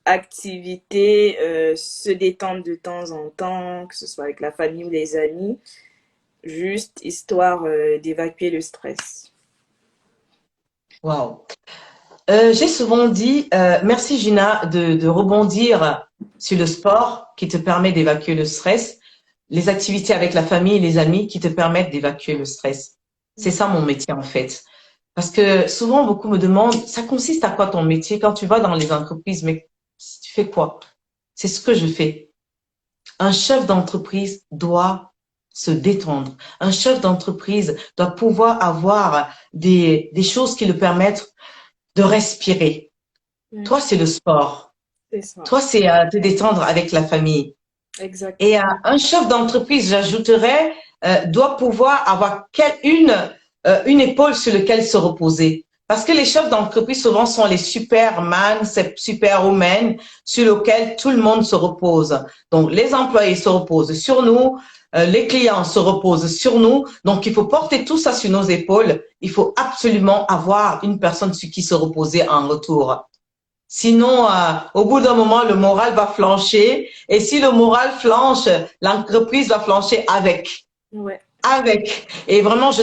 activité, se détendre de temps en temps, que ce soit avec la famille ou les amis, juste histoire d'évacuer le stress. Wow. J'ai souvent dit, merci Gina de rebondir sur le sport qui te permet d'évacuer le stress, les activités avec la famille et les amis qui te permettent d'évacuer le stress. C'est ça mon métier en fait. Parce que souvent, beaucoup me demandent, ça consiste à quoi ton métier quand tu vas dans les entreprises, mais tu fais quoi? C'est ce que je fais. Un chef d'entreprise doit se détendre. Un chef d'entreprise doit pouvoir avoir des choses qui le permettent de respirer. Toi, c'est le sport. Toi, c'est te détendre avec la famille. Exactement. Et un chef d'entreprise, j'ajouterais, doit pouvoir avoir une épaule sur laquelle se reposer. Parce que les chefs d'entreprise souvent sont les superman, superwomen sur lesquels tout le monde se repose. Donc, les employés se reposent sur nous, les clients se reposent sur nous. Donc, il faut porter tout ça sur nos épaules. Il faut absolument avoir une personne sur qui se reposer en retour. Sinon, au bout d'un moment, le moral va flancher. Et si le moral flanche, l'entreprise va flancher avec. Ouais. Avec. Et vraiment, je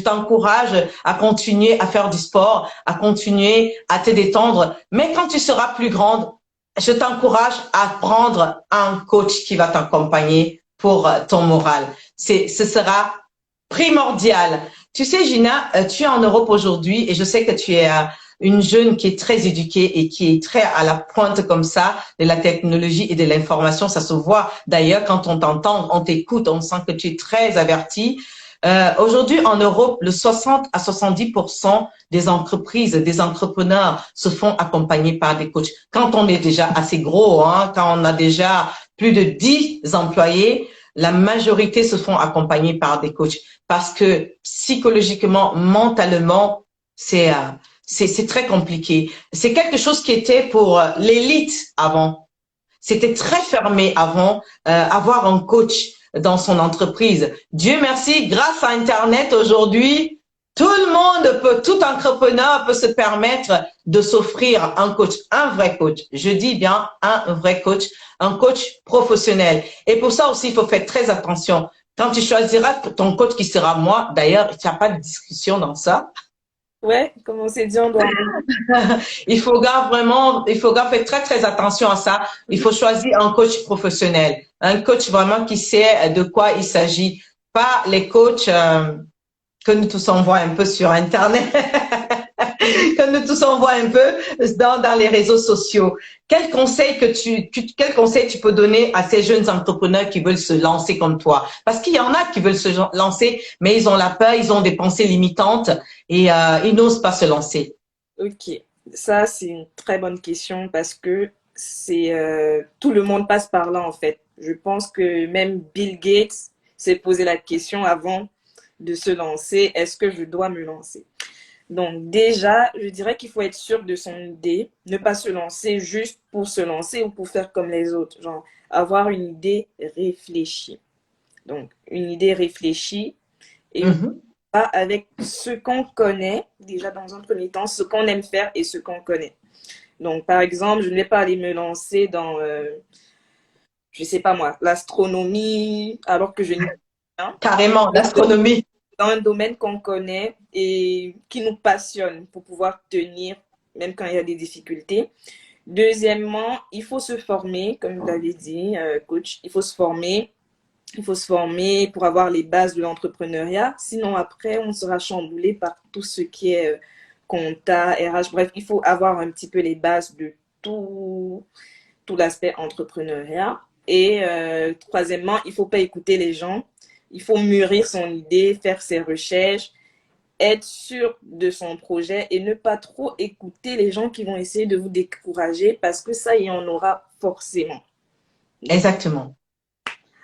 t'encourage à continuer à faire du sport, à continuer à te détendre. Mais quand tu seras plus grande, je t'encourage à prendre un coach qui va t'accompagner pour ton moral. Ce sera primordial. Tu sais, Gina, tu es en Europe aujourd'hui et je sais que tu es une jeune qui est très éduquée et qui est très à la pointe comme ça de la technologie et de l'information. Ça se voit d'ailleurs quand on t'entend, on t'écoute, on sent que tu es très avertie. Aujourd'hui, en Europe, le 60 à 70% des entreprises, des entrepreneurs se font accompagner par des coachs. Quand on est déjà assez gros, hein, quand on a déjà plus de 10 employés, la majorité se font accompagner par des coachs parce que psychologiquement, mentalement, c'est c'est très compliqué. C'est quelque chose qui était pour l'élite avant. C'était très fermé avant, avoir un coach dans son entreprise. Dieu merci, grâce à Internet aujourd'hui, tout le monde peut, tout entrepreneur peut se permettre de s'offrir un coach, un vrai coach. Je dis bien un vrai coach, un coach professionnel. Et pour ça aussi, il faut faire très attention. Quand tu choisiras ton coach qui sera moi, d'ailleurs, il n'y a pas de discussion dans ça. Ouais, comme on s'est dit, on doit. Il faut gars faire très très attention à ça. Il faut choisir un coach professionnel, un coach vraiment qui sait de quoi il s'agit, pas les coachs que nous tous on voit un peu sur Internet, que nous tous on voit un peu dans les réseaux sociaux. Quel conseil tu peux donner à ces jeunes entrepreneurs qui veulent se lancer comme toi? Parce qu'il y en a qui veulent se lancer, mais ils ont la peur, ils ont des pensées limitantes et ils n'osent pas se lancer. Ok, ça c'est une très bonne question parce que c'est tout le monde passe par là en fait. Je pense que même Bill Gates s'est posé la question avant de se lancer, est-ce que je dois me lancer? Donc déjà, je dirais qu'il faut être sûr de son idée, ne pas se lancer juste pour se lancer ou pour faire comme les autres, genre avoir une idée réfléchie. Donc une idée réfléchie et Mhm. pas avec ce qu'on connaît, déjà dans un premier temps, ce qu'on aime faire et ce qu'on connaît. Donc, par exemple, je ne vais pas aller me lancer dans, je sais pas moi, l'astronomie, alors que je n'y rien, Carrément, l'astronomie. dans un domaine qu'on connaît et qui nous passionne pour pouvoir tenir, même quand il y a des difficultés. Deuxièmement, il faut se former, comme vous l'avez dit, coach, il faut se former. Il faut se former pour avoir les bases de l'entrepreneuriat. Sinon, après, on sera chamboulé par tout ce qui est compta, RH. Bref, il faut avoir un petit peu les bases de tout l'aspect entrepreneuriat. Et troisièmement, il ne faut pas écouter les gens. Il faut mûrir son idée, faire ses recherches, être sûr de son projet et ne pas trop écouter les gens qui vont essayer de vous décourager parce que ça, il y en aura forcément. Donc, Exactement.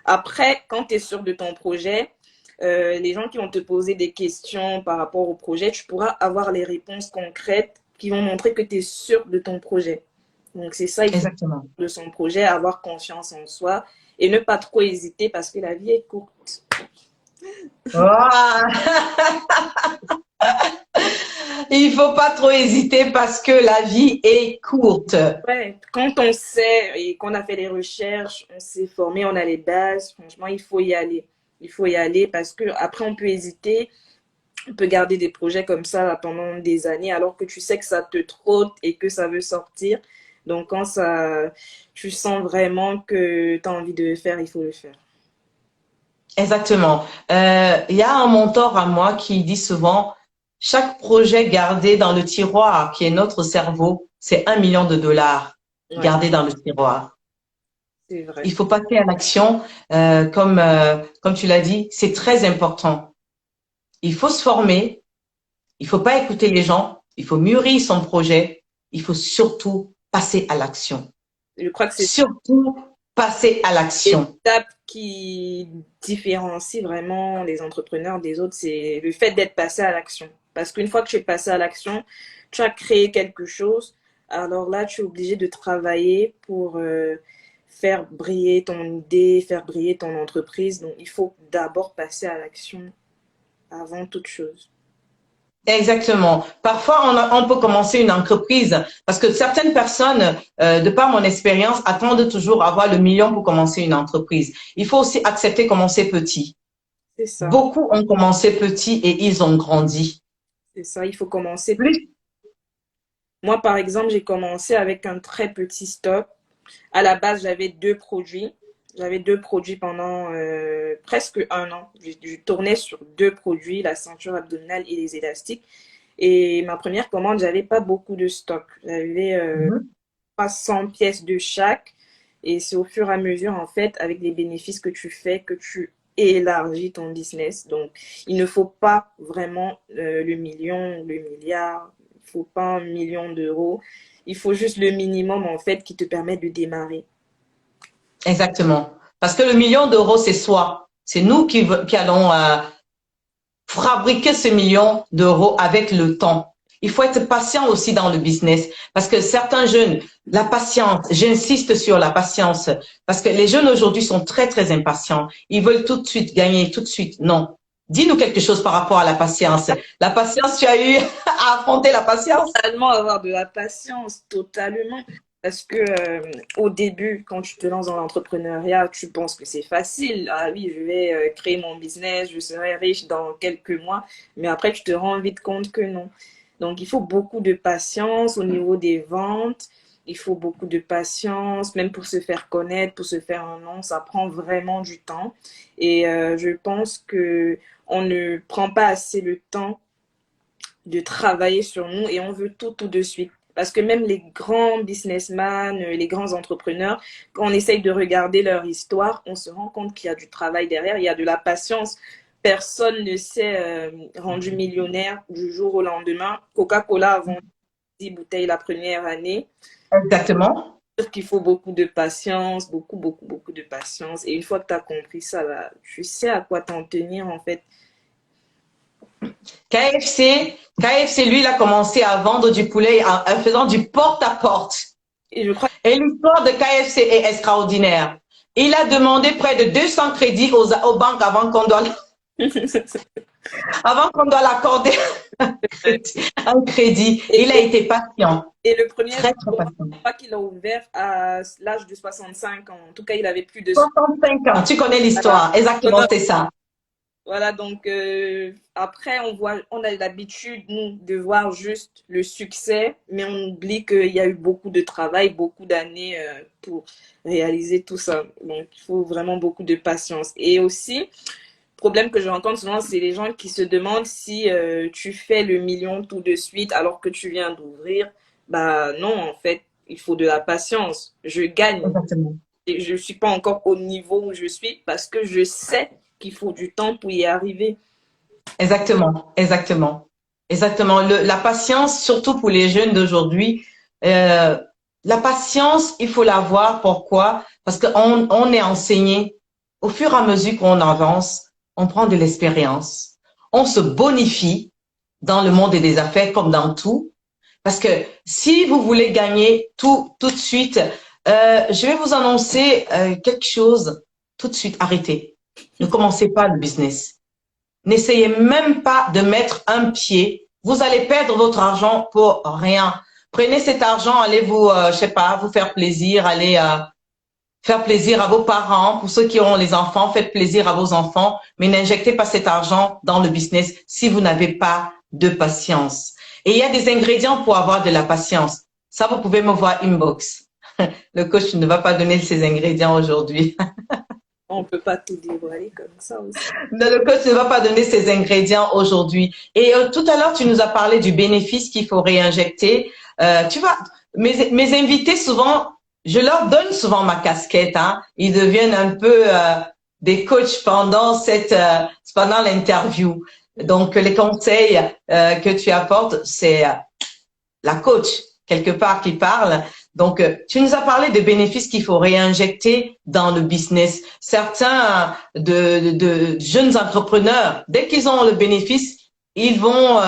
après, quand tu es sûr de ton projet, les gens qui vont te poser des questions par rapport au projet, tu pourras avoir les réponses concrètes qui vont montrer que tu es sûr de ton projet. Donc, c'est ça, il faut Exactement. de son projet, avoir confiance en soi et ne pas trop hésiter parce que la vie est courte. Voilà. Il faut pas trop hésiter parce que la vie est courte. Ouais, quand on sait et qu'on a fait les recherches, on s'est formé, on a les bases, franchement, il faut y aller. Il faut y aller parce que après on peut hésiter, on peut garder des projets comme ça pendant des années alors que tu sais que ça te trotte et que ça veut sortir. Donc quand ça, tu sens vraiment que tu as envie de le faire, il faut le faire. Exactement. Il y a un mentor à moi qui dit souvent, chaque projet gardé dans le tiroir, qui est notre cerveau, c'est 1 million de dollars Ouais, gardés dans le tiroir. c'est vrai. Il faut passer à l'action, comme tu l'as dit, c'est très important. Il faut se former, il faut pas écouter les gens, il faut mûrir son projet, il faut surtout passer à l'action. Je crois que c'est Surtout passer à l'action. l'étape qui différencie vraiment les entrepreneurs des autres, c'est le fait d'être passé à l'action. Parce qu'une fois que tu es passé à l'action, tu as créé quelque chose. Alors là, tu es obligé de travailler pour faire briller ton idée, faire briller ton entreprise. Donc, il faut d'abord passer à l'action avant toute chose. Exactement. Parfois, on peut commencer une entreprise parce que certaines personnes, de par mon expérience, attendent toujours avoir le million pour commencer une entreprise. Il faut aussi accepter de commencer petit. C'est ça. Beaucoup ont commencé petit et ils ont grandi. C'est ça. Il faut commencer. Plus, Moi, par exemple, j'ai commencé avec un très petit stock. À la base, j'avais deux produits. J'avais deux produits pendant presque un an. Je tournais sur deux produits, la ceinture abdominale et les élastiques. Et ma première commande, j'avais pas beaucoup de stock. J'avais Mhm. 300 pièces de chaque. Et c'est au fur et à mesure, en fait, avec les bénéfices que tu fais, que tu et élargis ton business. Donc, il ne faut pas vraiment le million, le milliard, il ne faut pas 1 million d'euros. Il faut juste le minimum, en fait, qui te permet de démarrer. Exactement. Parce que le million d'euros, c'est soi. C'est nous qui allons fabriquer ce million d'euros avec le temps. Il faut être patient aussi dans le business parce que certains jeunes, la patience, j'insiste sur la patience parce que les jeunes aujourd'hui sont très, très impatients. Ils veulent tout de suite gagner, tout de suite. Non. Dis-nous quelque chose par rapport à la patience. La patience, tu as eu à affronter la patience? Totalement avoir de la patience, totalement. Parce que au début, quand tu te lances dans l'entrepreneuriat, tu penses que c'est facile. Ah oui, je vais créer mon business, je serai riche dans quelques mois. Mais après, tu te rends vite compte que non. Donc, il faut beaucoup de patience au niveau des ventes. Il faut beaucoup de patience, même pour se faire connaître, pour se faire un nom. Ça prend vraiment du temps. Et je pense que on ne prend pas assez le temps de travailler sur nous et on veut tout de suite. Parce que même les grands businessmen, les grands entrepreneurs, quand on essaye de regarder leur histoire, on se rend compte qu'il y a du travail derrière, il y a de la patience. Personne ne s'est rendu millionnaire du jour au lendemain. Coca-Cola a vendu 10 bouteilles la première année. Exactement. Il faut beaucoup de patience, beaucoup de patience. Et une fois que tu as compris ça, là, tu sais à quoi t'en tenir en fait. KFC, lui, il a commencé à vendre du poulet en faisant du porte-à-porte. Et je crois Et l'histoire de KFC est extraordinaire. Il a demandé près de 200 crédits aux banques que... avant qu'on doit l'accorder un crédit. et, Il a et, été patient, et le premier très, très restaurant, patient. je crois qu'il a ouvert à l'âge de 65 ans. En tout cas, il avait plus de 65 ans, tu connais voilà. l'histoire. Exactement, c'est ça. Voilà, donc après, on a l'habitude, nous, de voir juste le succès, mais on oublie qu'il y a eu beaucoup de travail, beaucoup d'années pour réaliser tout ça. Donc, il faut vraiment beaucoup de patience. Et aussi, le problème que je rencontre souvent, c'est les gens qui se demandent si tu fais le million tout de suite alors que tu viens d'ouvrir. Bah non, en fait, il faut de la patience. Je gagne. Exactement. Et je ne suis pas encore au niveau où je suis parce que je sais qu'il faut du temps pour y arriver. Exactement. Exactement. Exactement. La patience, surtout pour les jeunes d'aujourd'hui, euh, la patience, il faut l'avoir. Pourquoi? Parce on est enseigné au fur et à mesure qu'on avance, on prend de l'expérience, on se bonifie dans le monde des affaires comme dans tout. Parce que si vous voulez gagner tout de suite, je vais vous annoncer quelque chose. Tout de suite, arrêtez. Ne commencez pas le business. N'essayez même pas de mettre un pied. Vous allez perdre votre argent pour rien. Prenez cet argent, allez vous, je sais pas, vous faire plaisir, allez faire plaisir à vos parents. Pour ceux qui ont les enfants, faites plaisir à vos enfants, mais n'injectez pas cet argent dans le business si vous n'avez pas de patience. Et il y a des ingrédients pour avoir de la patience. Ça, vous pouvez me voir inbox. Le coach ne va pas donner ces ingrédients aujourd'hui. On ne peut pas tout dévoiler comme ça aussi. Le coach ne va pas donner ces ingrédients aujourd'hui. Et tout à l'heure, tu nous as parlé du bénéfice qu'il faut réinjecter. Tu vois, mes invités, souvent, je leur donne souvent ma casquette. Hein. Ils deviennent un peu des coachs pendant l'interview. Donc, les conseils que tu apportes, c'est la coach, quelque part, qui parle. Donc, tu nous as parlé des bénéfices qu'il faut réinjecter dans le business. Certains de jeunes entrepreneurs, dès qu'ils ont le bénéfice, ils vont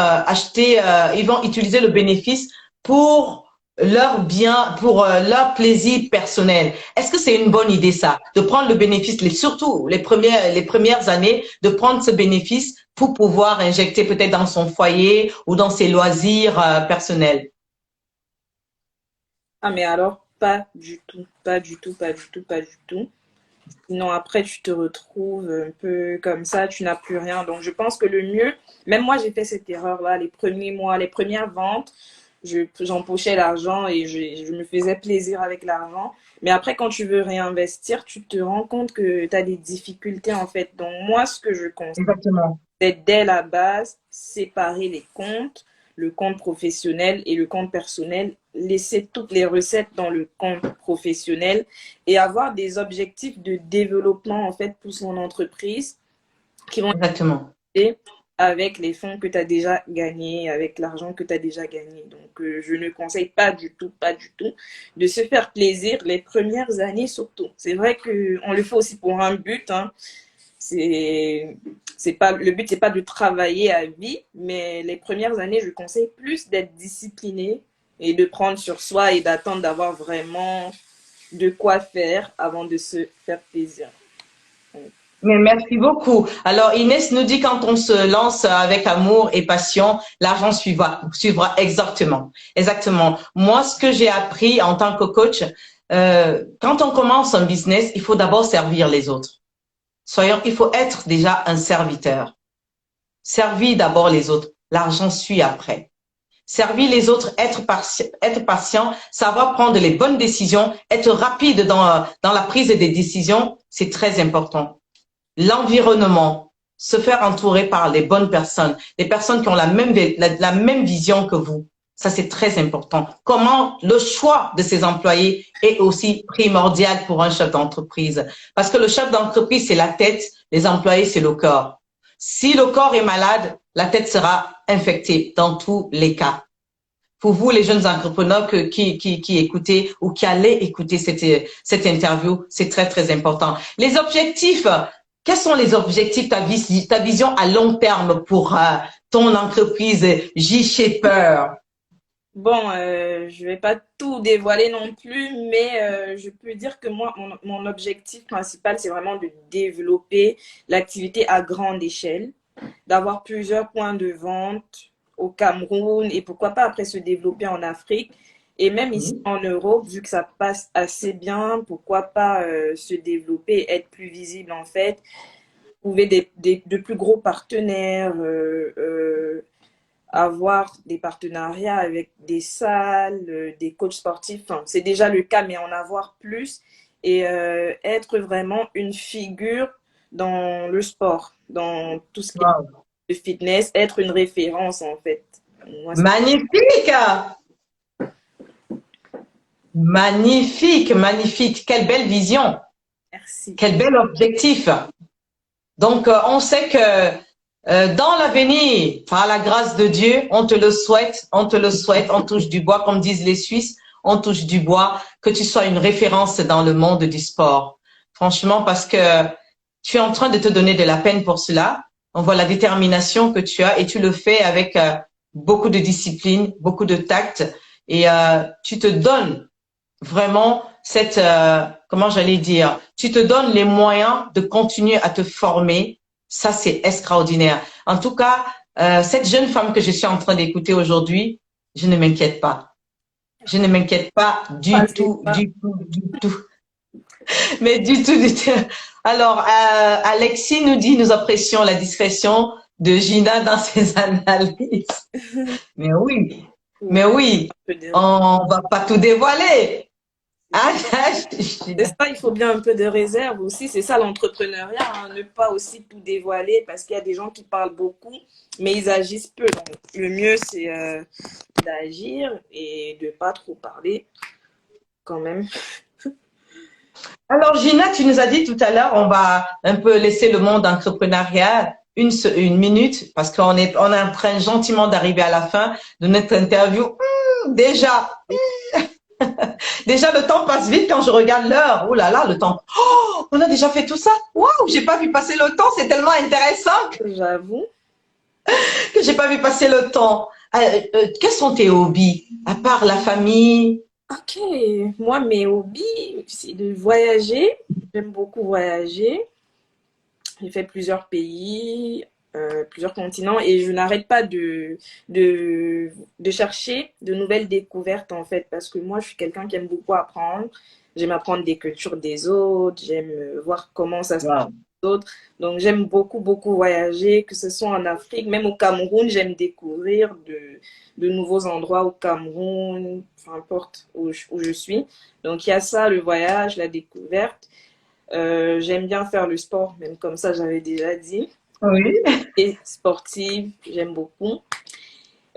ils vont utiliser le bénéfice pour leur bien, pour leur plaisir personnel. Est-ce que c'est une bonne idée ça, de prendre le bénéfice, surtout les premières années, de prendre ce bénéfice pour pouvoir injecter peut-être dans son foyer ou dans ses loisirs personnels? Ah, mais alors, pas du tout, pas du tout, pas du tout, pas du tout. Sinon, après, tu te retrouves un peu comme ça, tu n'as plus rien. Donc, je pense que le mieux, même moi, j'ai fait cette erreur-là, les premiers mois, les premières ventes, j'empochais l'argent et je me faisais plaisir avec l'argent. Mais après, quand tu veux réinvestir, tu te rends compte que tu as des difficultés, en fait. Donc, moi, ce que je conseille, Exactement. c'est dès la base, séparer les comptes. le compte professionnel et le compte personnel, laisser toutes les recettes dans le compte professionnel et avoir des objectifs de développement en fait pour son entreprise qui vont Exactement. être avec les fonds que tu as déjà gagnés, avec l'argent que tu as déjà gagné. Donc, je ne conseille pas du tout, de se faire plaisir les premières années surtout. C'est vrai qu'on le fait aussi pour un but, hein. C'est pas, le but, c'est pas de travailler à vie, mais les premières années, je conseille plus d'être discipliné et de prendre sur soi et d'attendre d'avoir vraiment de quoi faire avant de se faire plaisir. Mais merci beaucoup. Alors, Inès nous dit quand on se lance avec amour et passion, l'argent suivra exactement. Exactement. Moi, ce que j'ai appris en tant que coach, quand on commence un business, il faut d'abord servir les autres. Il faut être déjà un serviteur. Servir d'abord les autres. L'argent suit après. Servir les autres, être patient, savoir prendre les bonnes décisions, être rapide dans la prise des décisions, c'est très important. L'environnement, se faire entourer par les bonnes personnes, les personnes qui ont la même vision que vous. Ça, c'est très important. Comment le choix de ses employés est aussi primordial pour un chef d'entreprise. Parce que le chef d'entreprise, c'est la tête, les employés, c'est le corps. Si le corps est malade, la tête sera infectée dans tous les cas. Pour vous, les jeunes entrepreneurs qui écoutez ou qui allez écouter cette interview, c'est très, très important. Les objectifs, quels sont les objectifs, ta vision à long terme pour ton entreprise J-Shaper? Bon, je vais pas tout dévoiler non plus, mais je peux dire que moi, mon objectif principal, c'est vraiment de développer l'activité à grande échelle, d'avoir plusieurs points de vente au Cameroun et pourquoi pas après se développer en Afrique. Et même ici en Europe, vu que ça passe assez bien, pourquoi pas se développer, être plus visible en fait, trouver de plus gros partenaires, avoir des partenariats avec des salles, des coachs sportifs. Enfin, c'est déjà le cas, mais en avoir plus et être vraiment une figure dans le sport, dans tout ce qui est Wow. le fitness, être une référence en fait. Moi, Magnifique! Magnifique, magnifique. Quelle belle vision. merci. Quel bel objectif. Donc, on sait que dans l'avenir, par la grâce de Dieu, on te le souhaite, on te le souhaite, on touche du bois, comme disent les Suisses, on touche du bois, que tu sois une référence dans le monde du sport. Franchement, parce que tu es en train de te donner de la peine pour cela. On voit la détermination que tu as et tu le fais avec beaucoup de discipline, beaucoup de tact et tu te donnes vraiment comment j'allais dire, tu te donnes les moyens de continuer à te former. Ça, c'est extraordinaire. En tout cas, cette jeune femme que je suis en train d'écouter aujourd'hui, je ne m'inquiète pas. Je ne m'inquiète pas Ah, du c'est tout, pas- du tout, du tout. Mais du tout, du tout. Alors, Alexis nous dit, nous apprécions la discrétion de Gina dans ses analyses. Mais oui, mais Ouais, oui, un peu de- on va pas tout dévoiler. Ah, C'est ça, il faut bien un peu de réserve aussi. C'est ça l'entrepreneuriat, hein, ne pas aussi tout dévoiler parce qu'il y a des gens qui parlent beaucoup, mais ils agissent peu. Donc, le mieux, c'est d'agir et de pas trop parler quand même. Alors, Gina, tu nous as dit tout à l'heure, on va un peu laisser le monde entrepreneurial une minute parce on est en train gentiment d'arriver à la fin de notre interview. Déjà, déjà, le temps passe vite quand je regarde l'heure. Oh là là, le temps. Oh, on a déjà fait tout ça. Waouh, j'ai pas vu passer le temps. C'est tellement intéressant J'avoue. que j'ai pas vu passer le temps. Quels sont tes hobbies à part la famille? Ok, moi, mes hobbies, c'est de voyager. J'aime beaucoup voyager. J'ai fait plusieurs pays, plusieurs continents et je n'arrête pas de chercher de nouvelles découvertes en fait parce que moi je suis quelqu'un qui aime beaucoup apprendre. J'aime apprendre des cultures des autres, j'aime voir comment ça se passe Wow. chez les autres. Donc j'aime beaucoup, beaucoup voyager, que ce soit en Afrique, même au Cameroun, j'aime découvrir de nouveaux endroits au Cameroun, peu importe où je suis. Donc il y a ça, le voyage, la découverte. J'aime bien faire le sport, même comme ça, j'avais déjà dit. Oui. Et sportive, j'aime beaucoup.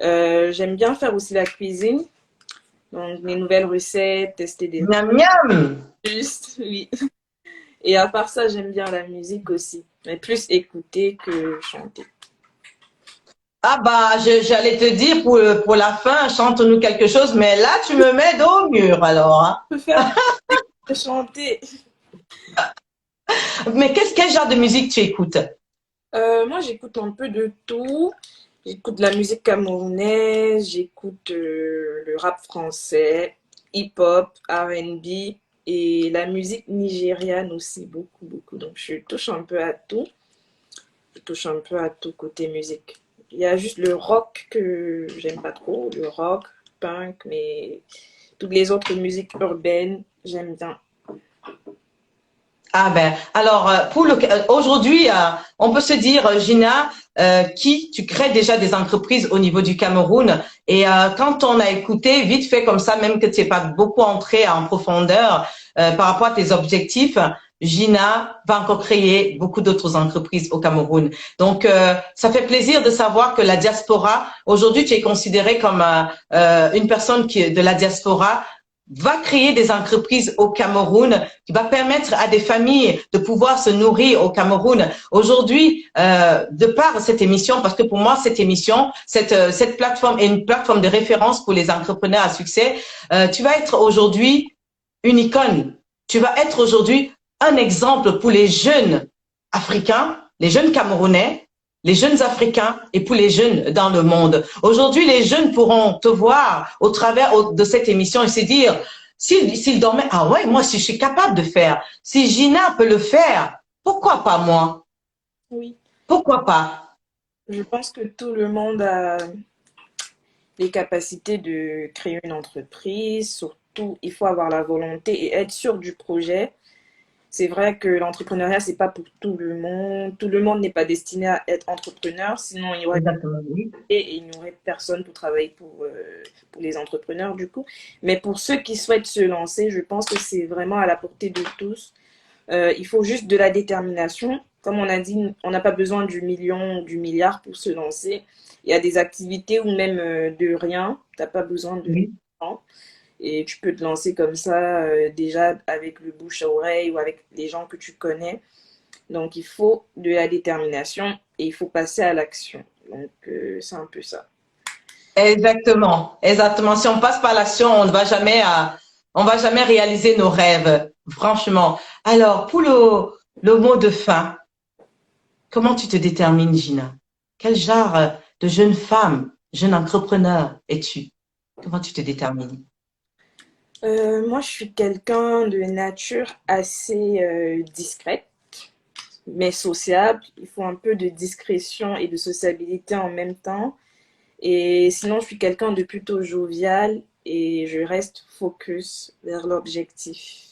J'aime bien faire aussi la cuisine, donc mes nouvelles recettes, tester des Miam, miam. astuces, oui. Et à part ça, j'aime bien la musique aussi, mais plus écouter que chanter. Ah bah, j'allais te dire pour la fin, chante-nous quelque chose, mais là, tu me mets dos au mur alors, hein. Je peux faire que chanter. Mais quel genre de musique tu écoutes? Moi, j'écoute un peu de tout. J'écoute la musique camerounaise, j'écoute le rap français, hip-hop, R&B et la musique nigériane aussi, beaucoup, beaucoup. Donc, je touche un peu à tout. Je touche un peu à tout côté musique. Il y a juste le rock que j'aime pas trop, le rock, punk, mais toutes les autres musiques urbaines, j'aime bien. Ah ben, alors aujourd'hui, on peut se dire, Gina, qui tu crées déjà des entreprises au niveau du Cameroun et quand on a écouté vite fait comme ça, même que tu n'es pas beaucoup entré en profondeur par rapport à tes objectifs, Gina va encore créer beaucoup d'autres entreprises au Cameroun. Donc, ça fait plaisir de savoir que la diaspora, aujourd'hui, tu es considérée comme une personne qui de la diaspora va créer des entreprises au Cameroun qui va permettre à des familles de pouvoir se nourrir au Cameroun. Aujourd'hui, de par cette émission, parce que pour moi, cette émission, cette plateforme est une plateforme de référence pour les entrepreneurs à succès, tu vas être aujourd'hui une icône. Tu vas être aujourd'hui un exemple pour les jeunes africains, les jeunes Camerounais, les jeunes Africains et pour les jeunes dans le monde. Aujourd'hui, les jeunes pourront te voir au travers de cette émission et se dire, s'ils dormaient, ah ouais, moi, si je suis capable de faire, si Gina peut le faire, pourquoi pas moi? Oui. Pourquoi pas? Je pense que tout le monde a les capacités de créer une entreprise. Surtout, il faut avoir la volonté et être sûr du projet. C'est vrai que l'entrepreneuriat, c'est pas pour tout le monde. Tout le monde n'est pas destiné à être entrepreneur, sinon il y aurait Exactement, oui. et il n'y aurait personne pour travailler pour les entrepreneurs du coup. Mais pour ceux qui souhaitent se lancer, je pense que c'est vraiment à la portée de tous. Il faut juste de la détermination. Comme on a dit, on n'a pas besoin du million, du milliard pour se lancer. Il y a des activités où même de rien, tu n'as pas besoin de Oui. temps. Et tu peux te lancer comme ça, déjà avec le bouche à oreille ou avec les gens que tu connais. Donc, il faut de la détermination et il faut passer à l'action. Donc, c'est un peu ça. Exactement, exactement. Si on passe par l'action, on va jamais réaliser nos rêves, franchement. Alors, pour le mot de fin, comment tu te détermines, Gina? Quel genre de jeune femme, jeune entrepreneur es-tu? Comment tu te détermines? Moi, je suis quelqu'un de nature assez discrète, mais sociable. Il faut un peu de discrétion et de sociabilité en même temps. Et sinon, je suis quelqu'un de plutôt jovial et je reste focus vers l'objectif.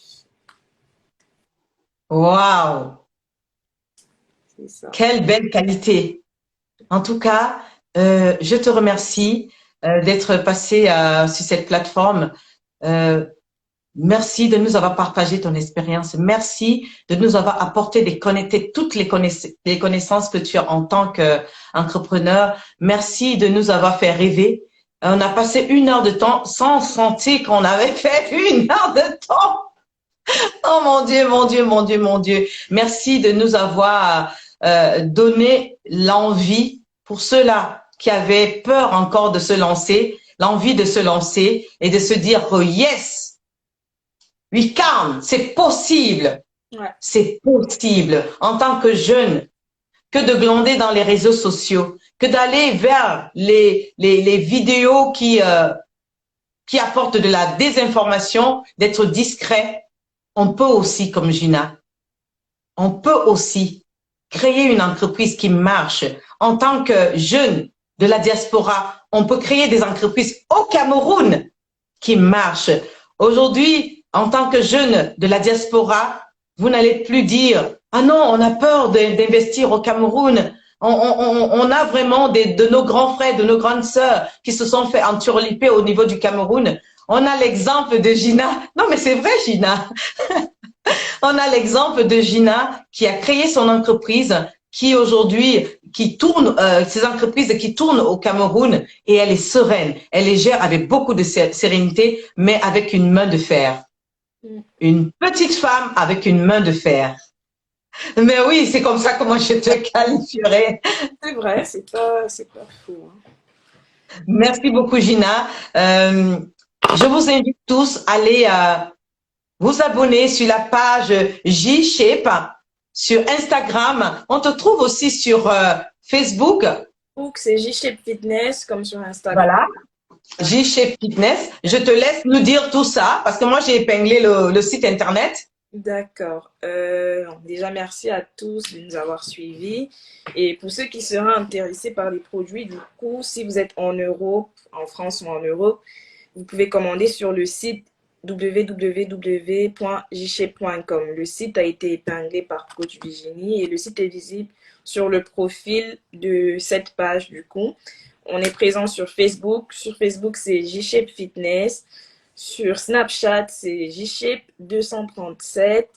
Waouh, C'est ça. quelle belle qualité. En tout cas, je te remercie d'être passé sur cette plateforme. Euh, Merci de nous avoir partagé ton expérience. Merci de nous avoir apporté toutes les connaissances que tu as en tant qu'entrepreneur. Merci de nous avoir fait rêver. On a passé 1 heure de temps sans sentir qu'on avait fait 1 heure de temps. Oh mon Dieu, mon Dieu, mon Dieu, mon Dieu. Merci de nous avoir donné l'envie pour ceux-là qui avaient peur encore de se lancer, l'envie de se lancer et de se dire, oh yes, we can, c'est possible. Ouais. C'est possible en tant que jeune que de glander dans les réseaux sociaux, que d'aller vers les vidéos qui apportent de la désinformation, d'être discret. On peut aussi, comme Gina, on peut aussi créer une entreprise qui marche. En tant que jeune de la diaspora, on peut créer des entreprises au Cameroun qui marchent. Aujourd'hui, en tant que jeune de la diaspora, vous n'allez plus dire, ah non, on a peur d'investir au Cameroun. On a vraiment de nos grands frères, de nos grandes sœurs qui se sont fait enturliper au niveau du Cameroun. On a l'exemple de Gina. Non, mais c'est vrai, Gina. On a l'exemple de Gina qui a créé son entreprise qui aujourd'hui, qui tourne, ces entreprises qui tournent au Cameroun et elle est sereine. Elle les gère avec beaucoup de sérénité, mais avec une main de fer. Une petite femme avec une main de fer. Mais oui, c'est comme ça que moi je te qualifierais. C'est vrai, c'est pas faux. Hein. Merci beaucoup, Gina. Je vous invite tous à aller vous abonner sur la page J-Shape sur Instagram. On te trouve aussi sur Facebook. Donc, c'est J-Shape Fitness comme sur Instagram. Voilà, J-Shape Fitness. Je te laisse nous dire tout ça parce que moi, j'ai épinglé le site Internet. D'accord. Déjà, merci à tous de nous avoir suivis. Et pour ceux qui seraient intéressés par les produits, du coup, si vous êtes en Europe, en France ou en Europe, vous pouvez commander sur le site www.jshape.com. Le site a été épinglé par Coach Virginie et le site est visible sur le profil de cette page du coup. On est présent sur Facebook. Sur Facebook, c'est J-Shape Fitness. Sur Snapchat, c'est J-Shape 237.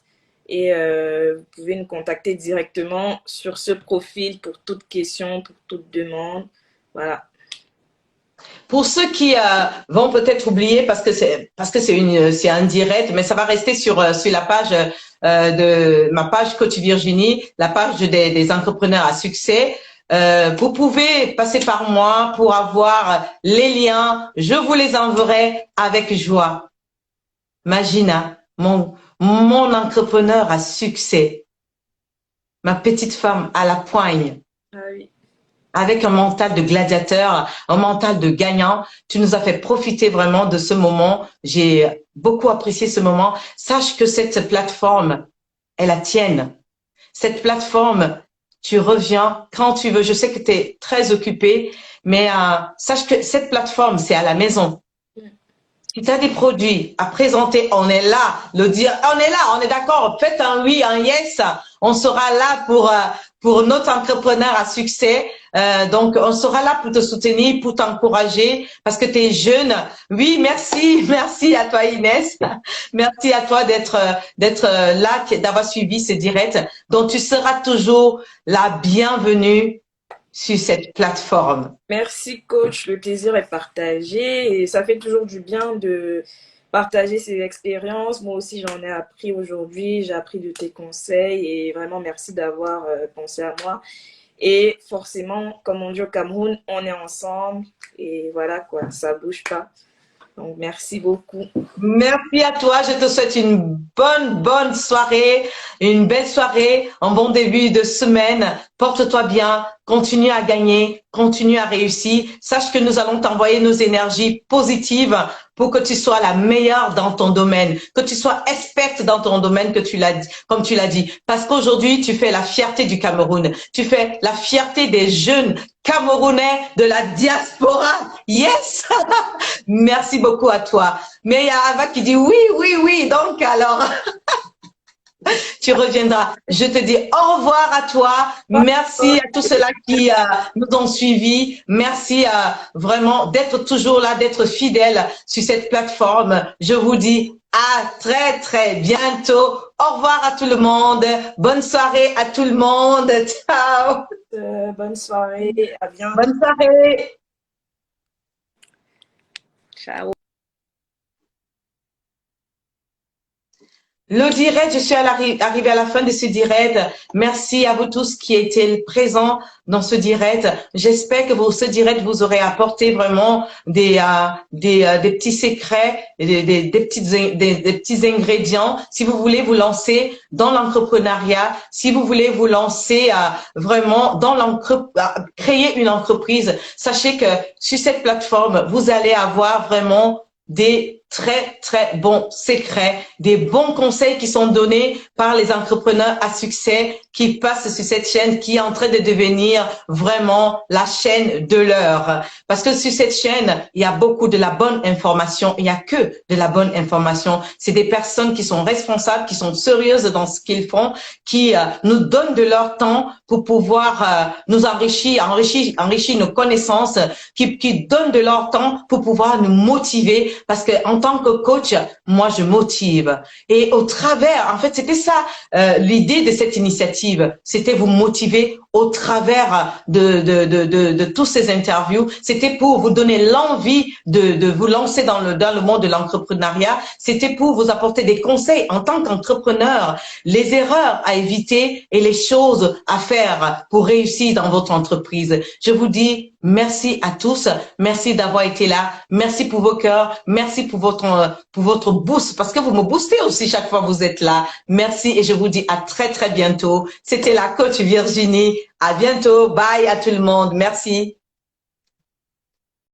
Et vous pouvez nous contacter directement sur ce profil pour toute question, pour toute demande. Voilà. Pour ceux qui vont peut-être oublier parce que c'est un direct, mais ça va rester sur la page de ma page Coach Virginie, la page des entrepreneurs à succès. Vous pouvez passer par moi pour avoir les liens. Je vous les enverrai avec joie. Magina, mon entrepreneur à succès, ma petite femme à la poigne. Ah oui. Avec un mental de gladiateur, un mental de gagnant. Tu nous as fait profiter vraiment de ce moment. J'ai beaucoup apprécié ce moment. Sache que cette plateforme est la tienne. Cette plateforme, tu reviens quand tu veux. Je sais que tu es très occupé, mais sache que cette plateforme, c'est à la maison. Si tu as des produits à présenter, on est là. On est là, on est d'accord. Faites un oui, un yes. On sera là pour notre entrepreneur à succès. Donc, on sera là pour te soutenir, pour t'encourager, parce que tu es jeune. Oui, merci. Merci à toi, Inès. Merci à toi d'être là, d'avoir suivi ce direct. Donc, tu seras toujours la bienvenue sur cette plateforme. Merci coach, le plaisir est partagé et ça fait toujours du bien de partager ses expériences. Moi aussi j'en ai appris aujourd'hui, j'ai appris de tes conseils et vraiment merci d'avoir pensé à moi. Et forcément, comme on dit au Cameroun, on est ensemble et voilà quoi, ça bouge pas. Donc merci beaucoup. Merci à toi. Je te souhaite une bonne soirée, une belle soirée, un bon début de semaine. Porte-toi bien, continue à gagner, continue à réussir. Sache que nous allons t'envoyer nos énergies positives pour que tu sois la meilleure dans ton domaine, que tu sois experte dans ton domaine, comme tu l'as dit. Parce qu'aujourd'hui, tu fais la fierté du Cameroun. Tu fais la fierté des jeunes Camerounais de la diaspora. Yes! Merci beaucoup à toi. Mais il y a Ava qui dit oui. Donc, alors, tu reviendras. Je te dis au revoir à toi. Merci à tous ceux-là qui nous ont suivis. Merci vraiment d'être toujours là, d'être fidèles sur cette plateforme. Je vous dis à très bientôt. Au revoir à tout le monde. Bonne soirée à tout le monde. Ciao. Bonne soirée. À bientôt. Bonne soirée. Ciao. Le direct, je suis arrivée à la fin de ce direct. Merci à vous tous qui étaient présents dans ce direct. J'espère que ce direct vous aurait apporté vraiment des petits secrets, des petits ingrédients. Si vous voulez vous lancer dans l'entrepreneuriat, si vous voulez vous lancer vraiment dans créer une entreprise, sachez que sur cette plateforme, vous allez avoir vraiment des très bons secrets, des bons conseils qui sont donnés par les entrepreneurs à succès qui passent sur cette chaîne qui est en train de devenir vraiment la chaîne de l'heure. Parce que sur cette chaîne, il y a beaucoup de la bonne information. Il y a que de la bonne information. C'est des personnes qui sont responsables, qui sont sérieuses dans ce qu'ils font, qui nous donnent de leur temps pour pouvoir nous enrichir nos connaissances, qui donnent de leur temps pour pouvoir nous motiver parce que en tant que coach, moi, je motive. Et au travers, en fait, c'était ça, l'idée de cette initiative. C'était vous motiver au travers de tous ces interviews. C'était pour vous donner l'envie de vous lancer dans le monde de l'entrepreneuriat. C'était pour vous apporter des conseils en tant qu'entrepreneur, les erreurs à éviter et les choses à faire pour réussir dans votre entreprise. Je vous dis merci à tous. Merci d'avoir été là. Merci pour vos cœurs. Merci pour votre boost parce que vous me boostez aussi chaque fois que vous êtes là. Merci et je vous dis à très, très bientôt. C'était la coach Virginie. À bientôt. Bye à tout le monde. Merci.